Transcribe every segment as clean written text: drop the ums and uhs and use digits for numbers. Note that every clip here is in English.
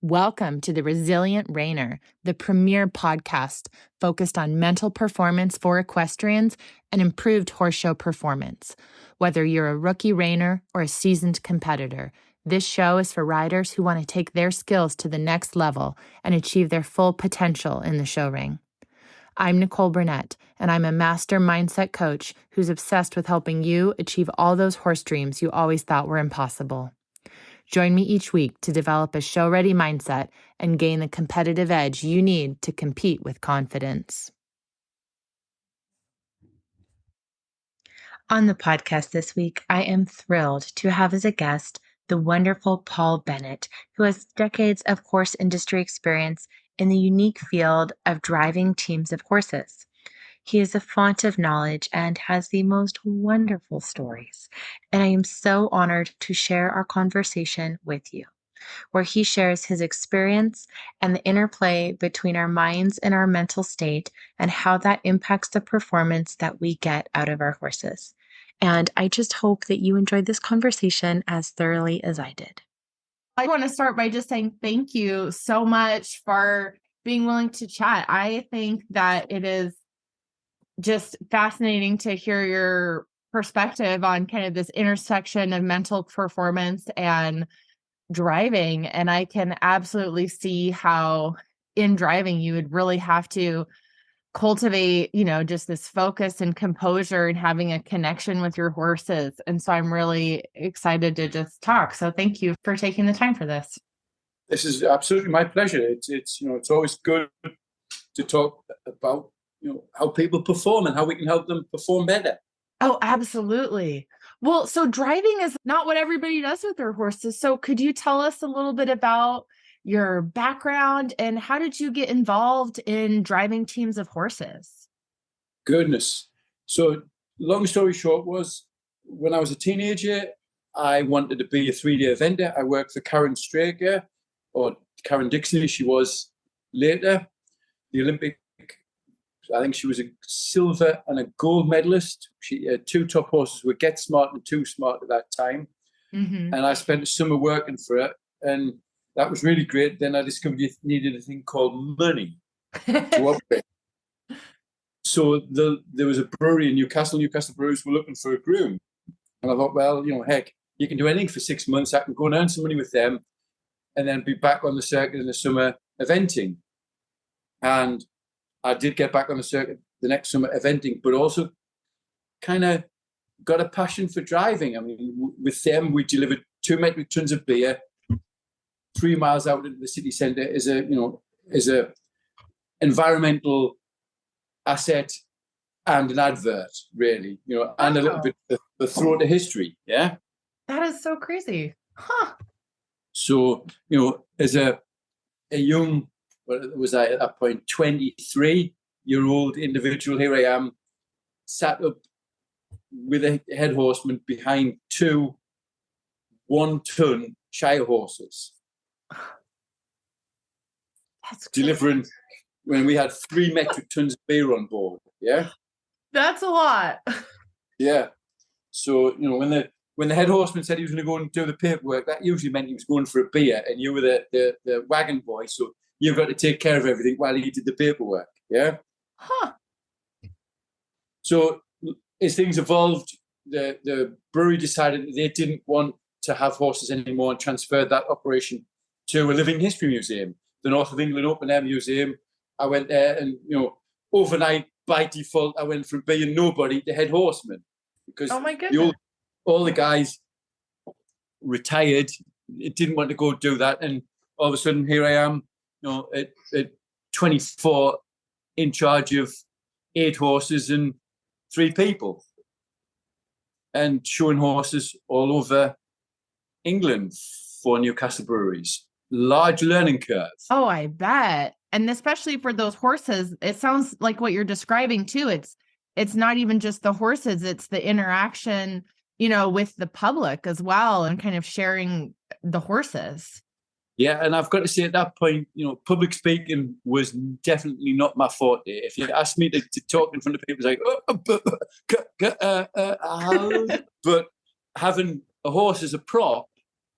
Welcome to the Resilient Reiner, the premier podcast focused on mental performance for equestrians and improved horse show performance. Whether you're a rookie reiner or a seasoned competitor, this show is for riders who want to take their skills to the next level and achieve their full potential in the show ring. I'm Bennett, and I'm a master mindset coach who's obsessed with helping you achieve all those horse dreams you always thought were impossible. Join me each week to develop a show-ready mindset and gain the competitive edge you need to compete with confidence. On the podcast this week, I am thrilled to have as a guest the wonderful Paul Bennett, who has decades of horse industry experience in the unique field of driving teams of horses. He is a font of knowledge and has the most wonderful stories. And I am so honored to share our conversation with you, where he shares his experience and the interplay between our minds and our mental state and how that impacts the performance that we get out of our horses. And I just hope that you enjoyed this conversation as thoroughly as I did. I want to start by just saying thank you so much for being willing to chat. I think that it is just fascinating to hear your perspective on kind of this intersection of mental performance and driving. And I can absolutely see how in driving you would really have to cultivate, just this focus and composure and having a connection with your horses. And so I'm really excited to just talk. So thank you for taking the time for this. This is absolutely my pleasure. It's always good to talk about how people perform and how we can help them perform better. Oh, absolutely. Well, so driving is not what everybody does with their horses. So could you tell us a little bit about your background and how did you get involved in driving teams of horses? Goodness. So long story short was when I was a teenager, I wanted to be a 3-day eventer. I worked for Karen Straker, or Karen Dixon as she was later, the Olympic. I think she was a silver and a gold medalist. She had 2 top horses were Get Smart and Too Smart at that time. Mm-hmm. And I spent a summer working for her. And that was really great. Then I discovered you needed a thing called money to operate. So there was a brewery in Newcastle. Newcastle Brewers were looking for a groom. And I thought, well, heck, you can do anything for 6 months. I can go and earn some money with them and then be back on the circuit in the summer eventing. And I did get back on the circuit the next summer eventing, but also kind of got a passion for driving. I mean, with them, we delivered 2 metric tons of beer 3 miles out into the city centre as a environmental asset and an advert, really, and a little bit of the throw to history. Yeah. That is so crazy. Huh. So, as a young, what was I at that point, 23-year-old individual, here I am, sat up with a head horseman behind 2 1-ton Shire horses. That's delivering when we had 3 metric tons of beer on board. Yeah. That's a lot. Yeah. So, when the head horseman said he was going to go and do the paperwork, that usually meant he was going for a beer and you were the wagon boy. So you've got to take care of everything while he did the paperwork. Yeah. Huh. So as things evolved, the brewery decided that they didn't want to have horses anymore and transferred that operation to a living history museum, the North of England Open Air Museum. I went there and, overnight by default, I went from being nobody to head horseman because oh my goodness. All the guys retired, didn't want to go do that. And all of a sudden here I am, at 24 in charge of 8 horses and 3 people and showing horses all over England for Newcastle breweries. Large learning curve. Oh, I bet. And especially for those horses, it sounds like what you're describing too. It's not even just the horses, it's the interaction, with the public as well and kind of sharing the horses. Yeah, and I've got to say at that point, public speaking was definitely not my forte. If you asked me to talk in front of people, it's like, but having a horse as a prop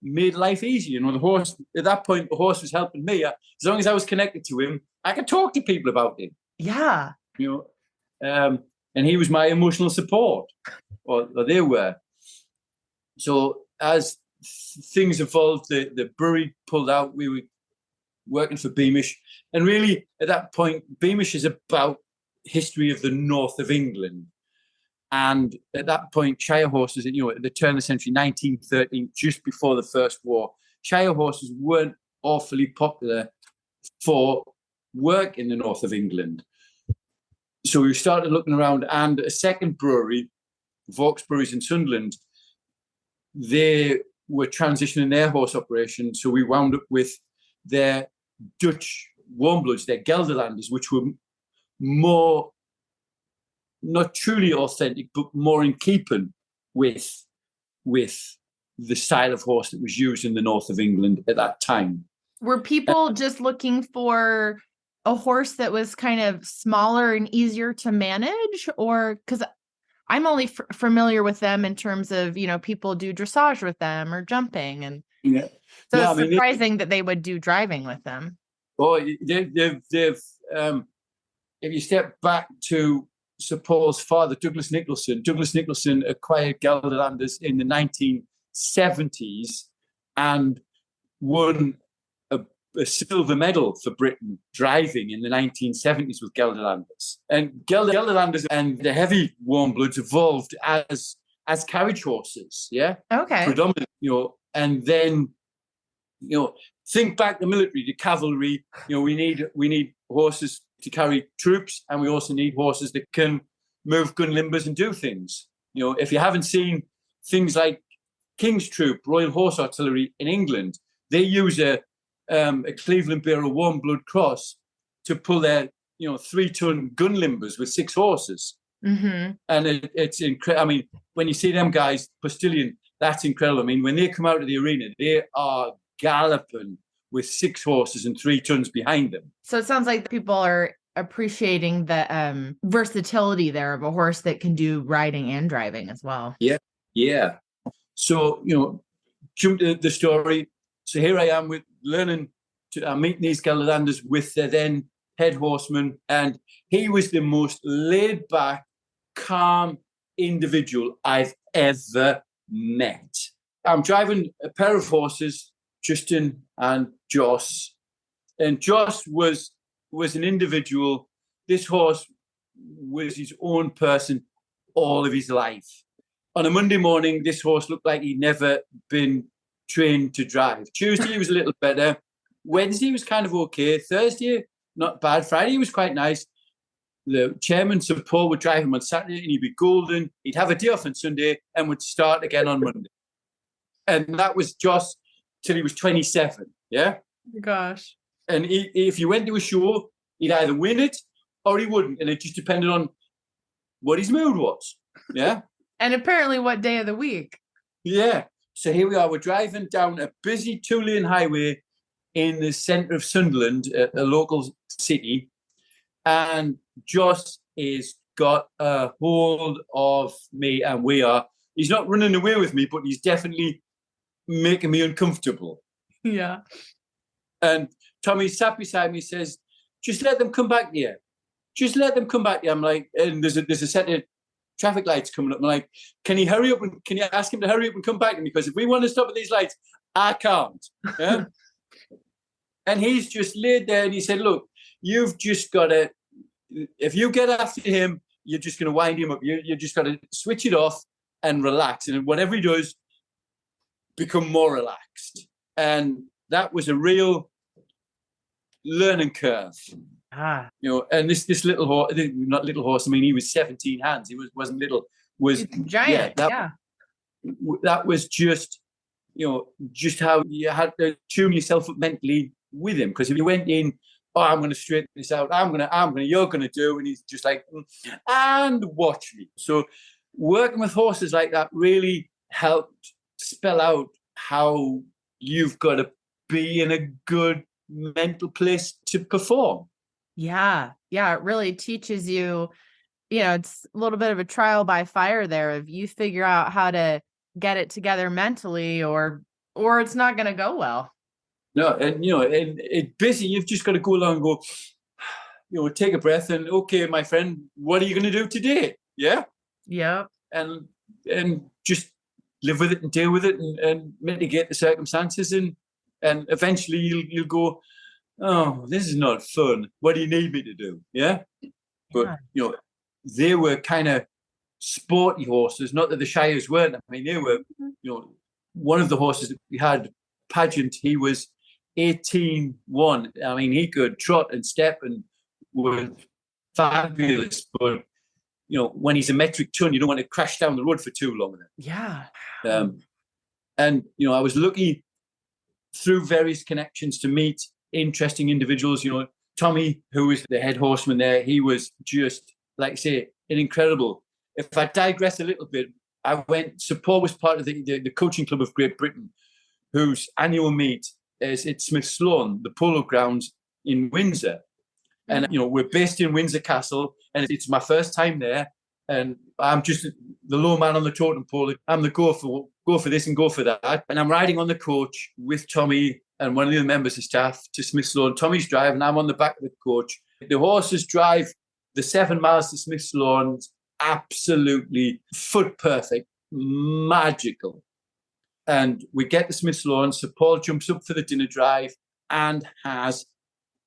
made life easy. You know, the horse, at that point, the horse was helping me. As long as I was connected to him, I could talk to people about him. Yeah. You know, and he was my emotional support, or they were. So as things evolved, the brewery pulled out. We were working for Beamish, and really at that point, Beamish is about history of the north of England. And at that point, Shire horses, you know, at the turn of the century, 1913, just before the First War, Shire horses weren't awfully popular for work in the north of England. So we started looking around, and a second brewery, Vaux Breweries in Sunderland, they were transitioning their horse operation. So we wound up with their Dutch warmbloods, their Gelderlanders, which were more, not truly authentic, but more in keeping with the style of horse that was used in the north of England at that time. Were people just looking for a horse that was kind of smaller and easier to manage? Or because I'm only familiar with them in terms of, you know, people do dressage with them or jumping. And yeah. so no, it's surprising that they would do driving with them. Oh, they've if you step back to Sir Paul's father, Douglas Nicholson acquired Gelderlanders in the 1970s and won a silver medal for Britain driving in the 1970s with Gelderlanders. And Gelderlanders and the heavy warm bloods evolved as carriage horses, yeah? Okay. Predominantly, you know, and then, you know, think back the military, the cavalry, you know, we need horses to carry troops, and we also need horses that can move gun limbers and do things. You know, if you haven't seen things like King's Troop, Royal Horse Artillery in England, they use a Cleveland Bearer warm blood cross to pull their, you know, 3-ton gun limbers with 6 horses. Mm-hmm. And it's incredible. I mean, when you see them guys, postilion, that's incredible. I mean, when they come out of the arena, they are galloping with 6 horses and 3 tons behind them. So it sounds like people are appreciating the versatility there of a horse that can do riding and driving as well. Yeah. So, you know, jump to the story. So here I am with learning to meeting these Gelderlanders with their then head horseman, and he was the most laid back, calm individual I've ever met. I'm driving a pair of horses, Justin and Joss, and Joss was an individual. This horse was his own person all of his life. On a Monday morning, this horse looked like he'd never been trained to drive. Tuesday, he was a little better. Wednesday was kind of okay. Thursday, not bad. Friday was quite nice. The chairman, Sir Paul, would drive him on Saturday and he'd be golden. He'd have a day off on Sunday and would start again on Monday. And that was Joss till he was 27. Yeah? Gosh. And if you went to a show, he'd either win it or he wouldn't. And it just depended on what his mood was. Yeah? And apparently what day of the week. Yeah. So here we are. We're driving down a busy 2-lane highway in the centre of Sunderland, a local city. And Joss is got a hold of me, and he's not running away with me, but he's definitely making me uncomfortable. Yeah. And Tommy sat beside me, says, just let them come back here. Just let them come back here. I'm like, and there's a set of traffic lights coming up. I'm like, can you hurry up and can you ask him to hurry up and come back to me? Because if we want to stop at these lights, I can't. Yeah? And he's just laid there and he said, look, you've just got to, if you get after him, you're just going to wind him up. You just got to switch it off and relax. And whatever he does, become more relaxed. And that was a real learning curve. You know, and this little horse, not little horse, I mean, he was 17 hands. He wasn't little. Was giant. Yeah. That was just, you know, just how you had to tune yourself up mentally with him. Because if you went in, oh, I'm going to straighten this out. You're going to do. And he's just like, and watch me. So working with horses like that really helped spell out how you've got to be in a good mental place to perform. Yeah. It really teaches you, you know, it's a little bit of a trial by fire there. If you figure out how to get it together mentally or or it's not going to go well. No, and and busy, you've just got to go along and go, take a breath and, okay, my friend, what are you going to do today? Yeah. Yep. And just live with it and deal with it and mitigate the circumstances. And eventually you'll go, oh, this is not fun. What do you need me to do? Yeah. But, they were kind of sporty horses, not that the Shires weren't. I mean, they were, one of the horses that we had, Pageant, he was 18-1. I mean, he could trot and step and was fabulous. But, when he's a metric ton, you don't want to crash down the road for too long. Yeah. And, I was lucky through various connections to meet interesting individuals. Tommy, who was the head horseman there, he was just, like I say, an incredible. If I digress a little bit, Sir Paul was part of the Coaching Club of Great Britain, whose annual meet is at Smith Sloan, the polo grounds in Windsor. And, we're based in Windsor Castle, and it's my first time there. And I'm just the low man on the totem pole. I'm the go for this and go for that. And I'm riding on the coach with Tommy and one of the members of staff to Smith Sloan. Tommy's driving, I'm on the back of the coach. The horses drive the 7 miles to Smith Sloan, absolutely foot perfect, magical. And we get to Smith Sloan. So Paul jumps up for the dinner drive and has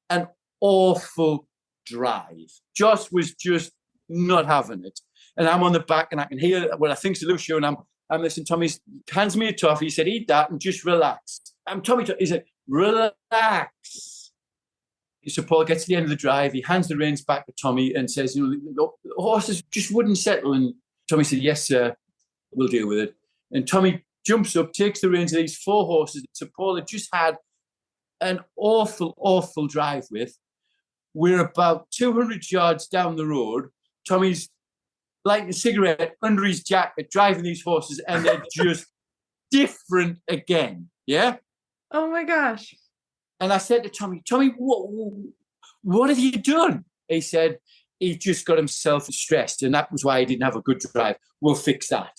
an awful drive. Joss was just not having it. And I'm on the back and I can hear what I think's Lucio, and I'm listening. Tommy hands me a toffee. He said, eat that and just relax. He said, relax. So Paul gets to the end of the drive. He hands the reins back to Tommy and says, the horses just wouldn't settle. And Tommy said, yes, sir, we'll deal with it. And Tommy jumps up, takes the reins of these 4 horses so Paul had just had an awful, awful drive with. We're about 200 yards down the road. Tommy's lighting a cigarette under his jacket, driving these horses, and they're just different again. Yeah? Oh, my gosh. And I said to Tommy, what have you done? He said, he just got himself stressed, and that was why he didn't have a good drive. We'll fix that.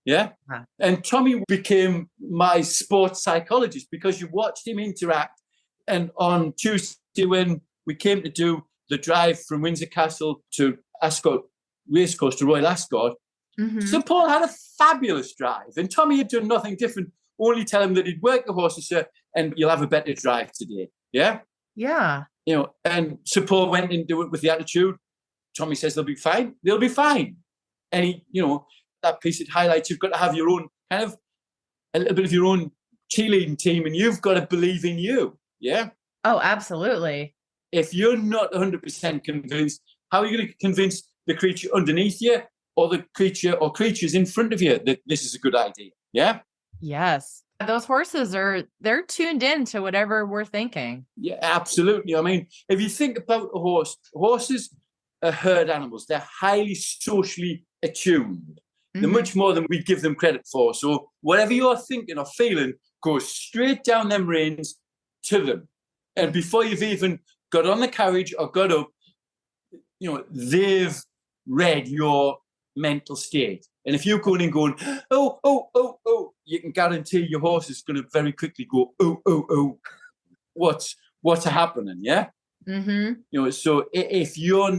Yeah? Uh-huh. And Tommy became my sports psychologist because you watched him interact. And on Tuesday, when we came to do the drive from Windsor Castle to Ascot Racecourse to Royal Ascot, so Paul had a fabulous drive. And Tommy had done nothing different, only tell him that he'd work the horses, sir, and you'll have a better drive today. Yeah? Yeah. And so Paul went and do it with the attitude. Tommy says they'll be fine. They'll be fine. And he, that piece it highlights you've got to have your own kind of a little bit of your own cheerleading team, and you've got to believe in you. Yeah. Oh, absolutely. If you're not 100% convinced, how are you going to convince the creature underneath you or the creature or creatures in front of you that this is a good idea? Yeah. Yes. Those horses they're tuned in to whatever we're thinking. Yeah, absolutely. I mean, if you think about a horse, horses are herd animals. They're highly socially attuned. They're much more than we give them credit for. So whatever you're thinking or feeling goes straight down them reins to them. And before you've even got on the carriage or got up, they've read your mental state. And if you're going and going, oh, you can guarantee your horse is going to very quickly go, oh, what's happening, yeah? So if you're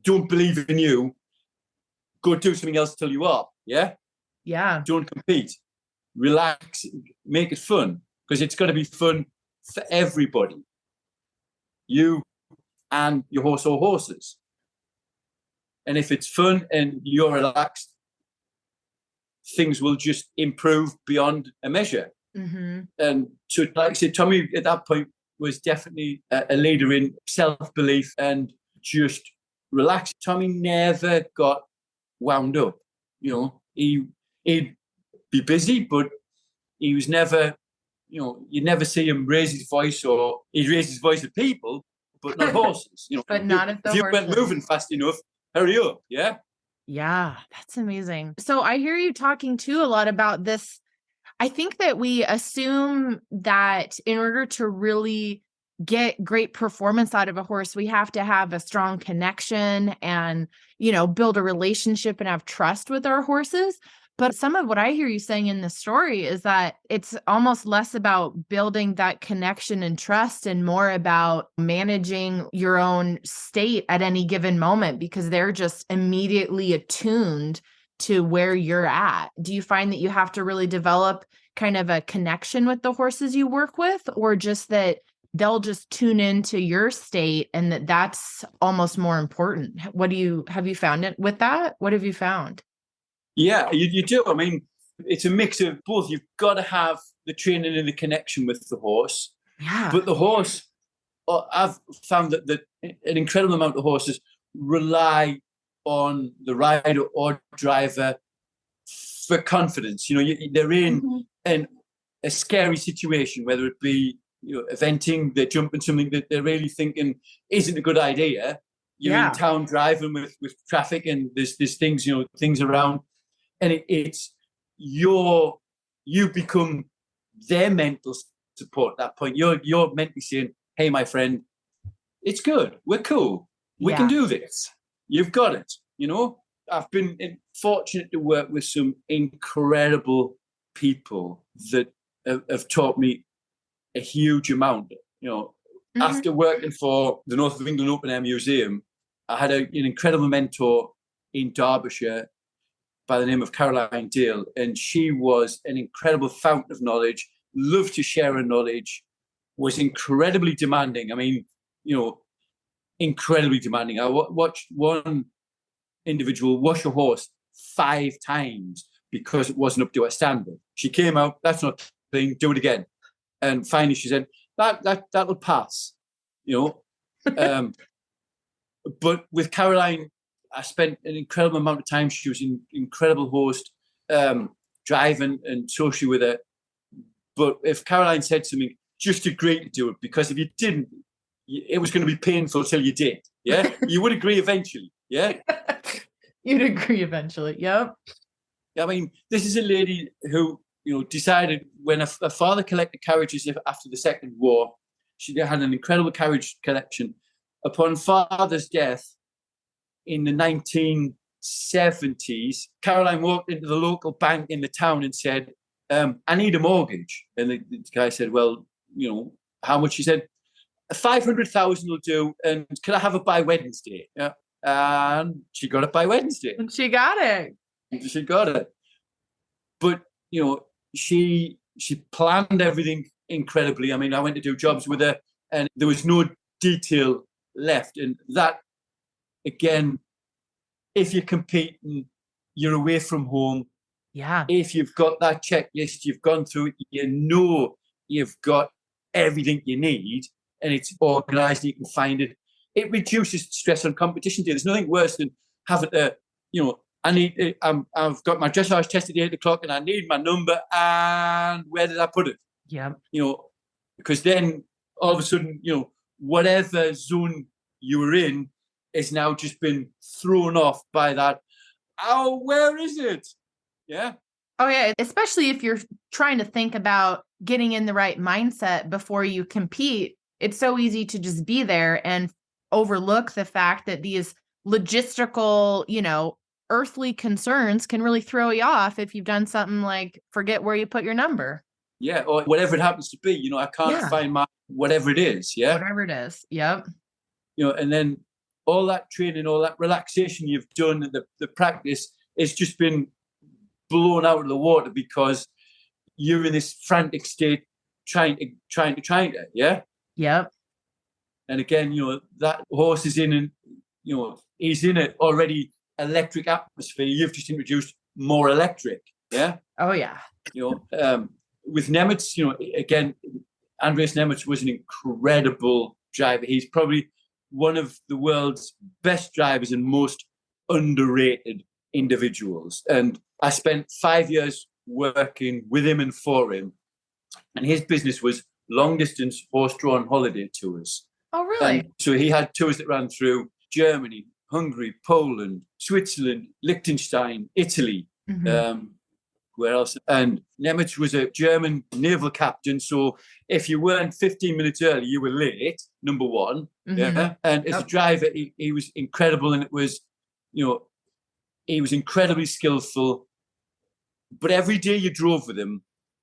don't believe in you, go do something else till you are, yeah? Yeah. Don't compete. Relax, make it fun, because it's got to be fun for everybody. You and your horse or horses. And if it's fun and you're relaxed, things will just improve beyond a measure. And so, like I said, Tommy at that point was definitely a leader in self-belief and just relaxed. Tommy never got wound up. He'd be busy, but he was never, you'd never see him raise his voice, or he'd raise his voice at people, but not horses. But not at the horses. If you horses. weren't moving fast enough, hurry up, yeah? Yeah, that's amazing. So I hear you talking too a lot about this. I think that we assume that in order to really get great performance out of a horse, we have to have a strong connection and, build a relationship and have trust with our horses. But some of what I hear you saying in this story is that it's almost less about building that connection and trust and more about managing your own state at any given moment, because they're just immediately attuned to where you're at. Do you find that you have to really develop kind of a connection with the horses you work with, or just that they'll just tune into your state and that's almost more important? Have you found it with that? What have you found? Yeah, you do. I mean, it's a mix of both. You've got to have the training and the connection with the horse. Yeah. But the horse, I've found that an incredible amount of horses rely on the rider or driver for confidence. You know, they're in a scary situation, whether it be, you know, eventing, they're jumping something that they're really thinking isn't a good idea. You're in town driving with traffic and there's things, you know, things around. And you become their mental support at that point. You're mentally saying, hey, my friend, it's good. We're cool. We can do this. You've got it. You know, I've been fortunate to work with some incredible people that have taught me a huge amount. You know, after working for the North of England Open Air Museum, I had an incredible mentor in Derbyshire by the name of Caroline Dale, and she was an incredible fountain of knowledge, loved to share her knowledge, was incredibly demanding. I mean, you know, incredibly demanding. I watched one individual wash a horse 5 times because it wasn't up to her standard. She came out, that's not clean, do it again. And finally she said, that'll pass, you know. But with Caroline, I spent an incredible amount of time. She was an incredible host, driving and socially with her. But if Caroline said something, just agree to do it, because if you didn't, it was going to be painful till you did. Yeah, you would agree eventually. Yeah, you'd agree eventually. Yep. I mean, this is a lady who, you know, decided when her father collected carriages after the Second War. She had an incredible carriage collection. Upon father's death in the 1970s, Caroline walked into the local bank in the town and said, I need a mortgage. And the guy said, well, you know, how much? She said, 500,000 will do. And can I have it by Wednesday? Yeah. And she got it by Wednesday. And she got it. She got it. But, you know, she planned everything incredibly. I mean, I went to do jobs with her and there was no detail left. And that, again, if you're competing, you're away from home. Yeah. If you've got that checklist, you've gone through it, you know you've got everything you need and it's organized, you can find it. It reduces stress on competition day. There's nothing worse than having to, you know, I've got my dressage test at 8 o'clock and I need my number, and where did I put it? Yeah. You know, because then all of a sudden, you know, whatever zone you were in is now just been thrown off by that. Oh, where is it? Yeah. Oh, yeah. Especially if you're trying to think about getting in the right mindset before you compete. It's so easy to just be there and overlook the fact that these logistical, you know, earthly concerns can really throw you off if you've done something like forget where you put your number. Yeah, or whatever it happens to be. You know, I can't find my whatever it is. Yeah. Whatever it is. Yep. You know, and then all that training, all that relaxation you've done, and the practice, it's just been blown out of the water because you're in this frantic state trying to, yeah? Yep. And again, you know, that horse is in, and, you know, he's in an already electric atmosphere. You've just introduced more electric, yeah? Oh, yeah. You know, with Nemitz, you know, again, Andreas Nemitz was an incredible driver. He's probably one of the world's best drivers and most underrated individuals. And I spent 5 years working with him and for him. And his business was long-distance horse-drawn holiday tours. Oh, really? And so he had tours that ran through Germany, Hungary, Poland, Switzerland, Liechtenstein, Italy. Where else? And Nemitz was a German naval captain. So if you weren't 15 minutes early, you were late, number one. Yeah. And as a driver, he was incredible. And it was, you know, he was incredibly skillful. But every day you drove with him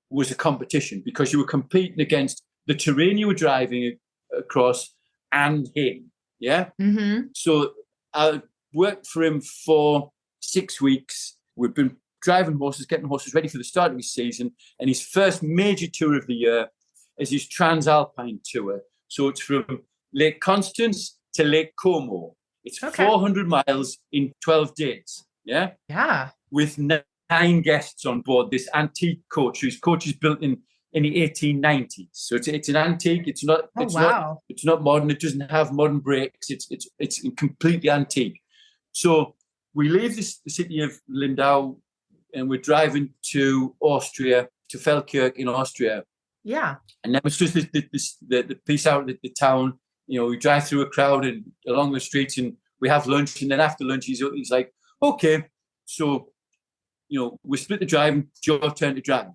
was a competition because you were competing against the terrain you were driving across and him. Yeah. Mm-hmm. So I worked for him for 6 weeks. We've been driving horses, getting horses ready for the start of his season. And his first major tour of the year is his Transalpine tour. So it's from Lake Constance to Lake Como. It's 400 miles in 12 days. Yeah. Yeah. With 9 guests on board this antique coach, whose coach is built in the 1890s. So it's an antique. It's not modern. It doesn't have modern brakes. It's completely antique. So we leave the city of Lindau and we're driving to Austria, to Feldkirch in Austria. Yeah. And then it's just the piece out of the town. You know, we drive through a crowd and along the streets and we have lunch. And then after lunch, he's like, okay, so, you know, we split the drive and it's your turn to drive.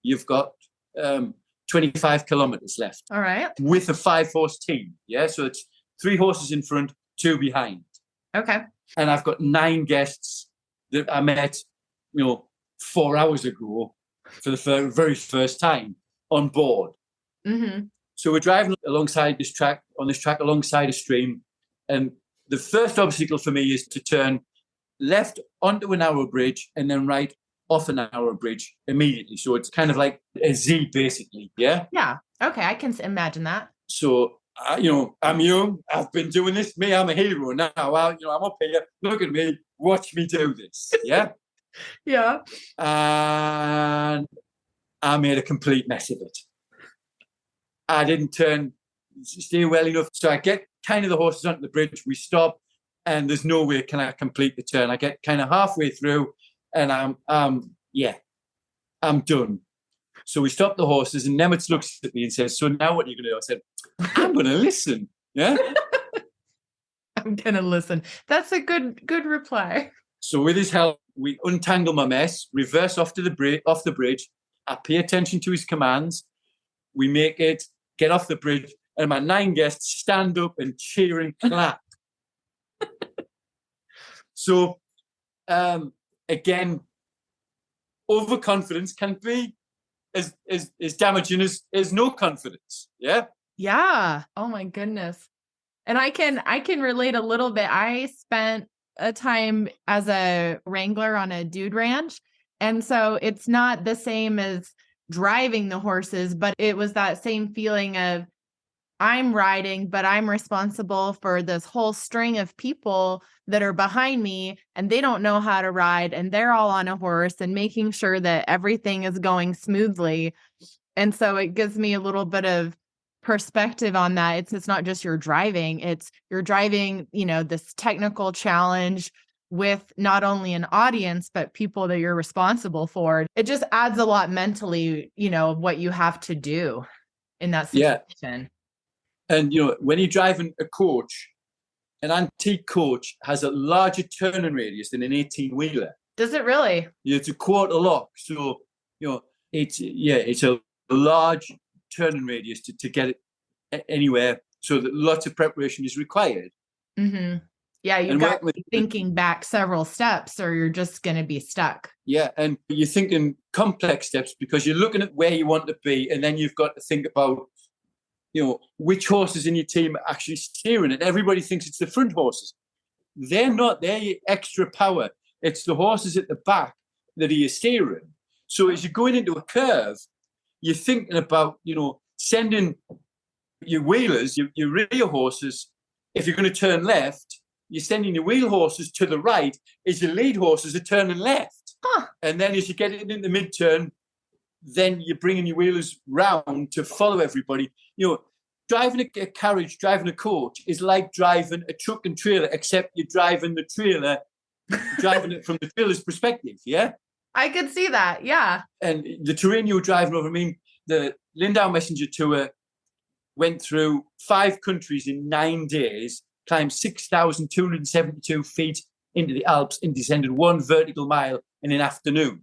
You've got 25 kilometers left. All right. With a 5-horse team. Yeah. So it's 3 horses in front, 2 behind. Okay. And I've got 9 guests that I met, you know, 4 hours ago for the very first time on board. Mm-hmm. So we're driving alongside this track, alongside a stream. And the first obstacle for me is to turn left onto a narrow bridge and then right off a narrow bridge immediately. So it's kind of like a Z, basically. Yeah. Yeah. Okay. I can imagine that. So, you know, I'm young. I've been doing this. I'm a hero now. You know, I'm up here. Look at me. Watch me do this. Yeah. Yeah. And I made a complete mess of it. I didn't steer well enough. So I get kind of the horses onto the bridge. We stop and there's no way can I complete the turn. I get kind of halfway through and I'm done. So we stop the horses and Nemitz looks at me and says, so now what are you going to do? I said, I'm going to listen. Yeah. I'm going to listen. That's a good reply. So with his help, we untangle my mess, reverse off the bridge. I pay attention to his commands. We make it, get off the bridge, and my 9 guests stand up and cheer and clap. So, again, overconfidence can be as damaging as no confidence. Yeah. Yeah. Oh my goodness. And I can relate a little bit. I spent a time as a wrangler on a dude ranch. And so it's not the same as driving the horses, but it was that same feeling of I'm riding, but I'm responsible for this whole string of people that are behind me and they don't know how to ride and they're all on a horse and making sure that everything is going smoothly. And so it gives me a little bit of perspective on that. It's not just you're driving, you're driving, you know, this technical challenge with not only an audience, but people that you're responsible for. It just adds a lot mentally, you know, what you have to do in that situation. Yeah. And, you know, when you're driving a coach, an antique coach has a larger turning radius than an 18-wheeler. Does it really? Yeah, it's a quarter lock. So, you know, it's a large turning radius to get it anywhere. So that lots of preparation is required. Mm-hmm. Yeah, you've got to be thinking back several steps or you're just going to be stuck. Yeah, and you're thinking complex steps because you're looking at where you want to be and then you've got to think about, you know, which horses in your team are actually steering it. Everybody thinks it's the front horses. They're not. They're your extra power. It's the horses at the back that are your steering. So as you're going into a curve, you're thinking about, you know, sending your wheelers, your rear horses, if you're going to turn left, you're sending your wheel horses to the right as your lead horses are turning left. Huh. And then as you get into the mid-turn, then you're bringing your wheelers round to follow everybody. You know, driving a carriage, driving a coach is like driving a truck and trailer, except you're driving the trailer, driving it from the trailer's perspective, yeah? I could see that, yeah. And the terrain you were driving over, I mean, the Lindau Messenger Tour went through 5 countries in 9 days, climbed 6,272 feet into the Alps and descended 1 vertical mile in an afternoon.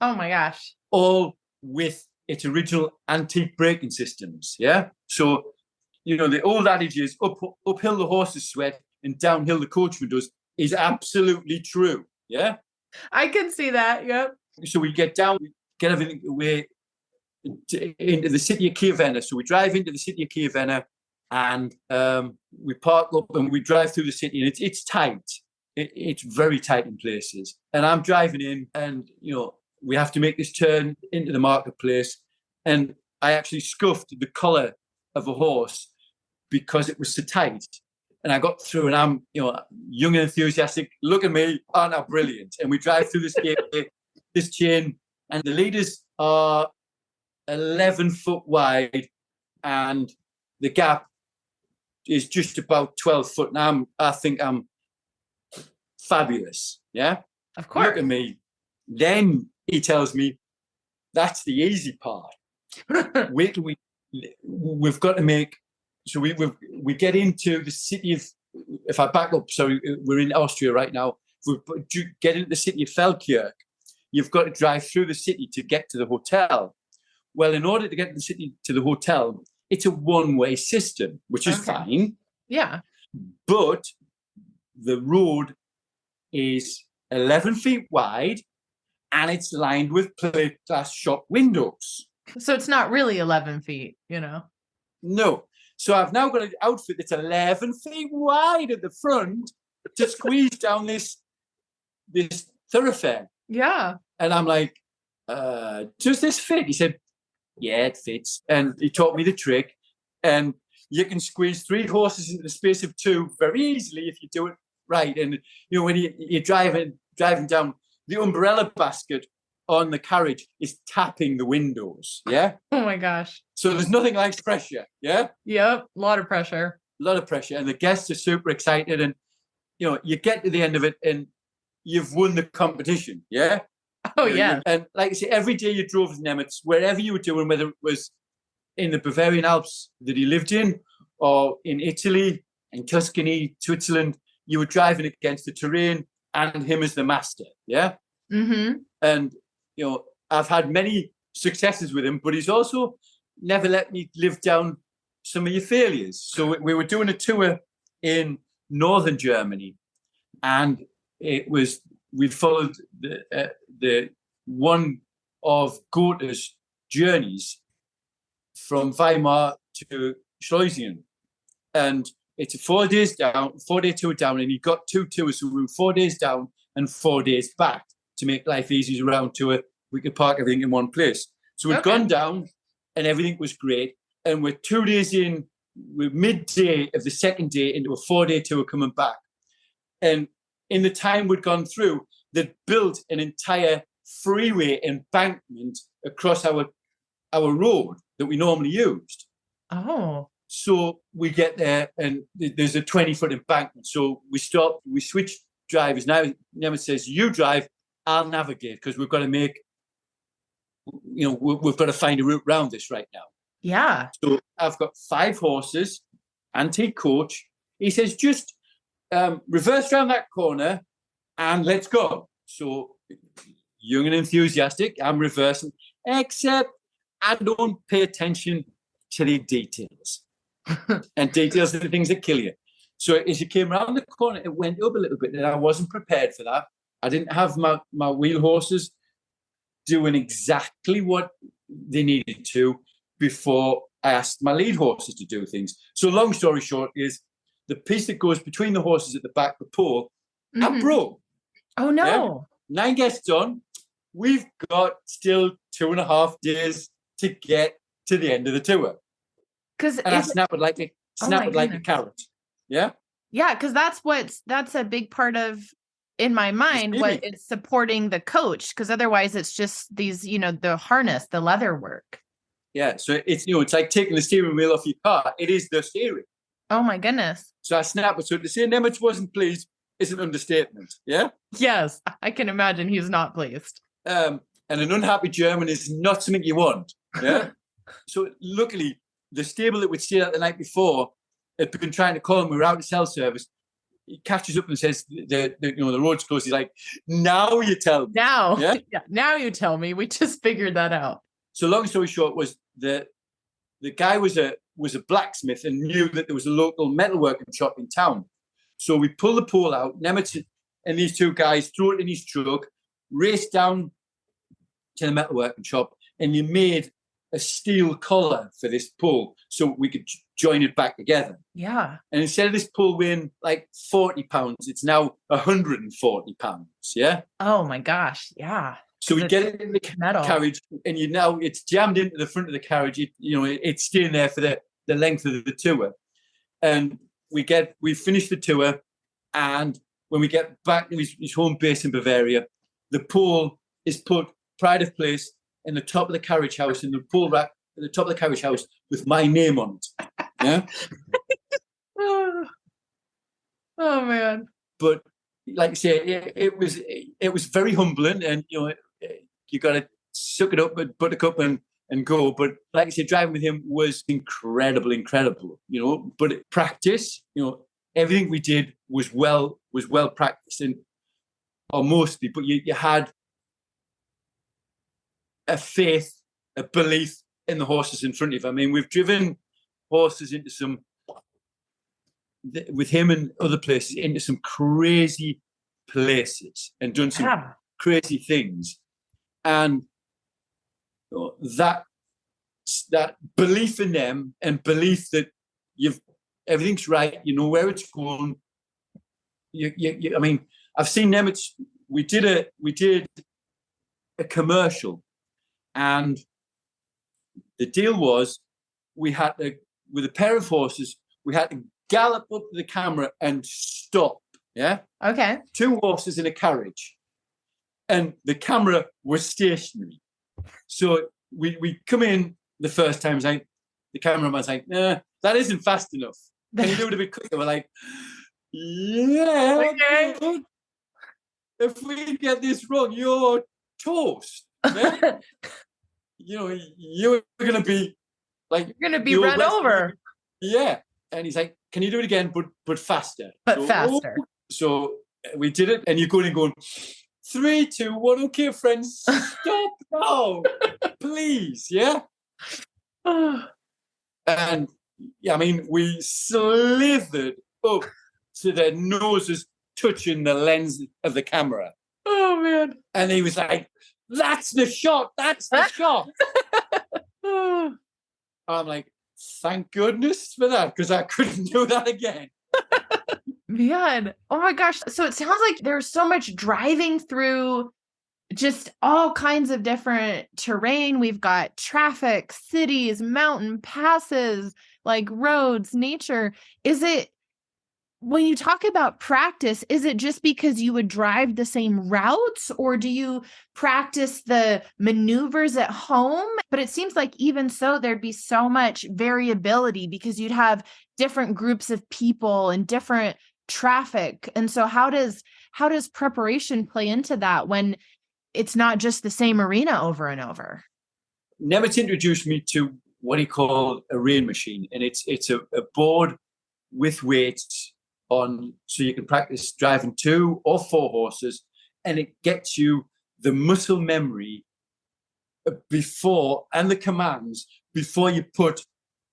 Oh my gosh. All with its original antique braking systems, yeah? So, you know, the old adage is uphill the horses sweat and downhill the coachman does is absolutely true, yeah? I can see that, yep. So we get down, we get everything away into the city of Ravenna. So we drive into the city of Ravenna, and we park up and we drive through the city, and it's tight. It's very tight in places. And I'm driving in, and we have to make this turn into the marketplace, and I actually scuffed the collar of a horse because it was so tight. And I got through, and I'm young and enthusiastic. Look at me, aren't I brilliant? And we drive through this chain, and the leaders are 11 foot wide, and the gap is just about 12 foot. And I think I'm fabulous. Yeah, of course. Look at me. Then he tells me that's the easy part. We've got to make. So we get into the city of. If I back up, so we're in Austria right now. If we get into the city of Feldkirch, you've got to drive through the city to get to the hotel. Well, in order to get the city to the hotel, it's a one-way system, which is fine. Yeah. But the road is 11 feet wide, and it's lined with plate glass shop windows. So it's not really 11 feet, No. So I've now got an outfit that's 11 feet wide at the front to squeeze down this thoroughfare. Yeah. And I'm like, does this fit? He said, yeah, it fits. And he taught me the trick. And you can squeeze 3 horses into the space of 2 very easily if you do it right. And, when you're driving down, the umbrella basket on the carriage is tapping the windows. Yeah. Oh my gosh. So there's nothing like pressure. Yeah. Yep. A lot of pressure. A lot of pressure. And the guests are super excited. And, you get to the end of it and you've won the competition. Yeah. Oh, yeah. And like I say, every day you drove with Nemitz, wherever you were doing, whether it was in the Bavarian Alps that he lived in, or in Italy, in Tuscany, Switzerland, you were driving against the terrain and him as the master. Yeah. Mm-hmm. And, I've had many successes with him, but he's also never let me live down some of your failures. So we were doing a tour in northern Germany, and we'd followed the one of Goethe's journeys from Weimar to Schlesien. And it's a 4 days down, 4-day tour down, and he got 2 tours. So we were 4 days down and 4 days back to make life easy around tour. We could park everything in one place. So we'd gone down and everything was great. And we're 2 days in, we're midday of the second day into a 4-day tour coming back. And in the time we'd gone through, they'd built an entire freeway embankment across our road that we normally used. Oh. So we get there and there's a 20-foot embankment. So we stop, we switch drivers. Now Nemitz says, you drive, I'll navigate, because we've got to make, we've got to find a route around this right now. Yeah. So I've got 5 horses, antique coach. He says, just reverse around that corner and let's go. So young and enthusiastic, I'm reversing, except I don't pay attention to the details. And details are the things that kill you. So as you came around the corner, it went up a little bit, and I wasn't prepared for that. I didn't have my wheel horses doing exactly what they needed to before I asked my lead horses to do things. So long story short is the piece that goes between the horses at the back of the pole, I broke. Oh, no. Yeah? 9 guests on. We've got still 2.5 days to get to the end of the tour. And I snapped it like a carrot. Yeah? Yeah, because that's a big part of, in my mind, what it's supporting the coach, because otherwise it's just these, the harness, the leather work. Yeah, so it's it's like taking the steering wheel off your car. It is the steering. Oh my goodness. So I snapped it. So to say Nemitz wasn't pleased is an understatement. Yeah? Yes, I can imagine he's not pleased. And an unhappy German is not something you want. Yeah. So luckily, the stable that we'd stayed at the night before had been trying to call him. We were out of cell service. He catches up and says, the road's closed. He's like, now you tell me. Now, yeah, now you tell me. We just figured that out. So long story short was the guy was a blacksmith and knew that there was a local metalworking shop in town. So we pull the pole out. Nemitz and these 2 guys throw it in his truck, race down to the metalworking shop, and you made a steel collar for this pull so we could join it back together. Yeah. And instead of this pull weighing like 40 pounds, it's now 140 pounds. Yeah. Oh my gosh. Yeah. So we get it in the carriage, and it's jammed into the front of the carriage. It's staying there for the length of the tour. And we finish the tour, and when we get back to his home base in Bavaria, the pole is put pride of place in the top of the carriage house, in the pole rack at the top of the carriage house with my name on it. Yeah. Oh man. But like I say, it was very humbling, and you got to suck it up and buttercup and go. But like I said, driving with him was incredible. But practice, everything we did was well practiced, or mostly. But you had a faith, a belief in the horses in front of you. I mean, we've driven horses into with him and other places, into some crazy places and done some crazy things. And that belief in them, and belief that everything's right, you know where it's going. I mean, I've seen Nemitz. We did a commercial, and the deal was we had to, with a pair of horses, we had to gallop up to the camera and stop. Yeah. Okay. 2 horses in a carriage, and the camera was stationary. So we come in the first time, the cameraman's like, nah, that isn't fast enough. Can you do it a bit quicker? We're like, yeah. Okay. If we get this wrong, you're toast. Yeah? You're going to be like... You're going to be run over. Yeah. And he's like, can you do it again, but faster? Faster. So we did it, and you're going, 3, 2, 1. Okay, friends, stop now, please. Yeah. And I mean, we slithered up to their noses touching the lens of the camera. Oh man. And he was like, that's the shot. That's the shot. I'm like, thank goodness for that, because I couldn't do that again. Man, oh my gosh. So it sounds like there's so much driving through just all kinds of different terrain. We've got traffic, cities, mountain passes, like roads, nature. When you talk about practice, is it just because you would drive the same routes, or do you practice the maneuvers at home? But it seems like even so, there'd be so much variability because you'd have different groups of people and different traffic. And so how does preparation play into that when it's not just the same arena over and over? Nemitz introduced me to what he called a rain machine, and it's a board with weights on, so you can practice driving 2 or 4 horses, and it gets you the muscle memory before, and the commands before you put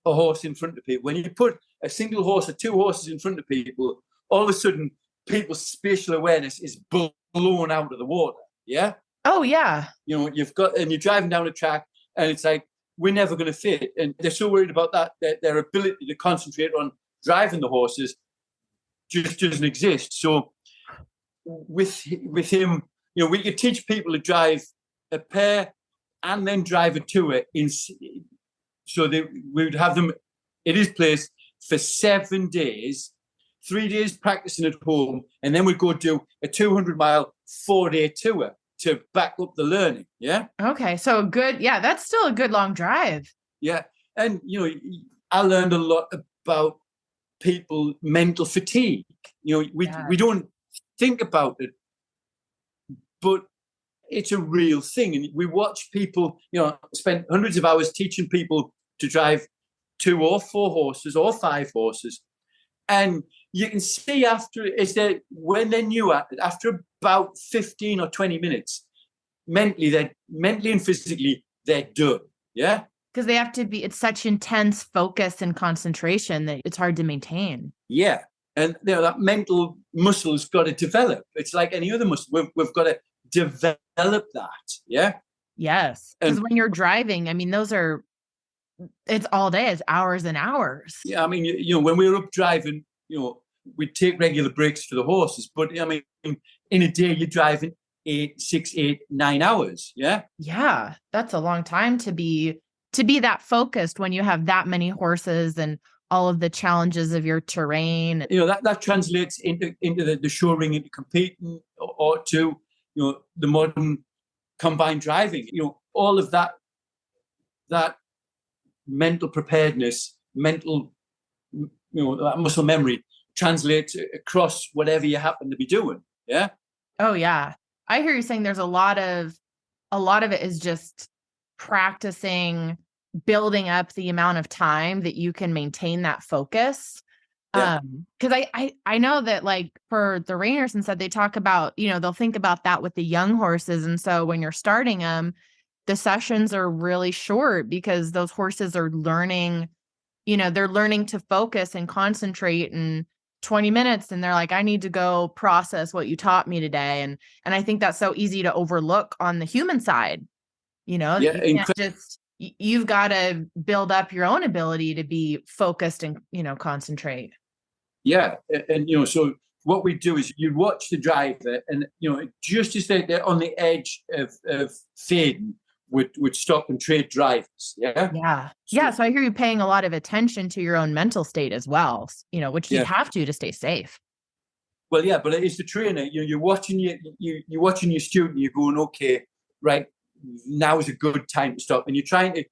a horse in front of people. When you put a single horse or 2 horses in front of people, all of a sudden people's spatial awareness is blown out of the water. Yeah. Oh yeah. You're driving down a track, and it's like, we're never going to fit, and they're so worried about that their ability to concentrate on driving the horses just doesn't exist. So with him, we could teach people to drive a pair and then drive a tour so we would have them at his place for 7 days, 3 days practicing at home, and then we'd go do a 200-mile 4-day tour to back up the learning. Yeah. Okay. So that's still a good long drive. Yeah. And, I learned a lot about people, mental fatigue. We don't think about it, but it's a real thing. And we watch people, spend hundreds of hours teaching people to drive 2 or 4 horses or 5 horses. And you can see when they're new at it, after about 15 or 20 minutes, mentally and physically, they're done. Yeah. Because they have to it's such intense focus and concentration that it's hard to maintain. Yeah. And that mental muscle has got to develop. It's like any other muscle. We've got to develop that. Yeah. Yes. Because And when you're driving, I mean, it's all day, it's hours and hours. yeah, I mean, when we were up driving, we'd take regular breaks for the horses. But I mean, in a day, you're driving 6, 8, 9 hours. Yeah. Yeah. That's a long time to be that focused when you have that many horses and all of the challenges of your terrain. That translates into the show ring, into competing, or to, the modern combined driving. All of that mental preparedness, mental, that muscle memory translates across whatever you happen to be doing. Yeah. Oh yeah. I hear you saying there's a lot of it is just practicing building up the amount of time that you can maintain that focus. Yeah. Because I know that, like, for the reiners and stuff, they talk about, they'll think about that with the young horses. And so when you're starting them, the sessions are really short because those horses are learning, they're learning to focus and concentrate in 20 minutes. And they're like, I need to go process what you taught me today. And I think that's so easy to overlook on the human side, that Yeah. you can't just, you've got to build up your own ability to be focused and, concentrate. Yeah. And, so what we do is you watch the driver, and, just as they're on the edge of fading, would stop and trade drivers. Yeah. Yeah. Yeah. So I hear you paying a lot of attention to your own mental state as well, which you Yeah. have to stay safe. Well, yeah, but it's the trainer. You're watching you're watching your student. You're going, okay, right, now is a good time to stop, and you're trying to,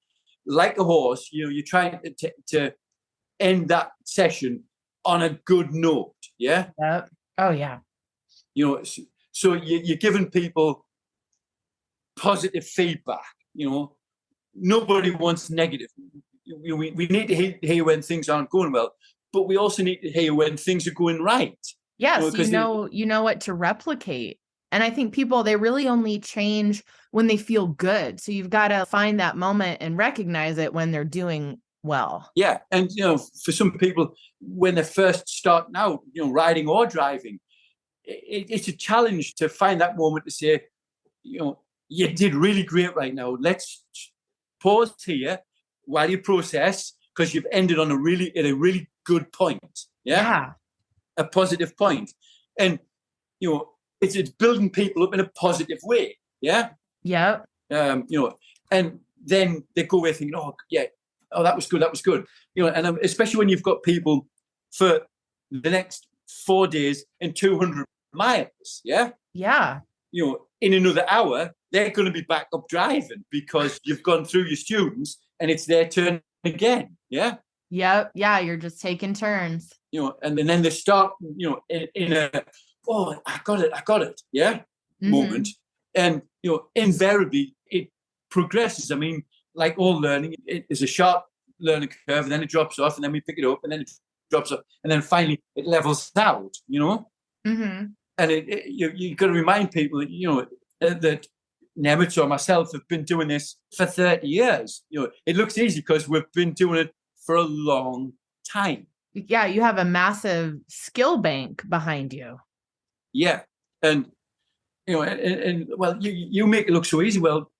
like a horse, you're trying to end that session on a good note. Yeah. Yep. Oh yeah. So you're giving people positive feedback. Nobody wants negative. We need to hear when things aren't going well, but we also need to hear when things are going right. Yes, you know what to replicate. And I think people, they really only change when they feel good. So you've got to find that moment and recognize it when they're doing well. Yeah. And, for some people, when they're first starting out, riding or driving, it's a challenge to find that moment to say, you did really great right now. Let's pause here while you process, because you've ended on a really good point. Yeah. Yeah. A positive point. And, it's building people up in a positive way. Yeah. Yep. And then they go away thinking, oh, yeah, oh, that was good. And especially when you've got people for the next 4 days and 200 miles. Yeah. Yeah. In another hour, they're going to be back up driving because you've gone through your students and it's their turn again. Yeah. Yep. Yeah. You're just taking turns. And then they start, in a, oh, I got it. Yeah. Mm-hmm. Moment. And, invariably it progresses. I mean, like all learning, it is a sharp learning curve, and then it drops off, and then we pick it up, and then it drops off, and then finally it levels out, Mm-hmm. And you've got to remind people that, that Nemitz or myself have been doing this for 30 years. It looks easy because we've been doing it for a long time. Yeah. You have a massive skill bank behind you. Yeah. And, and well, you make it look so easy. Well,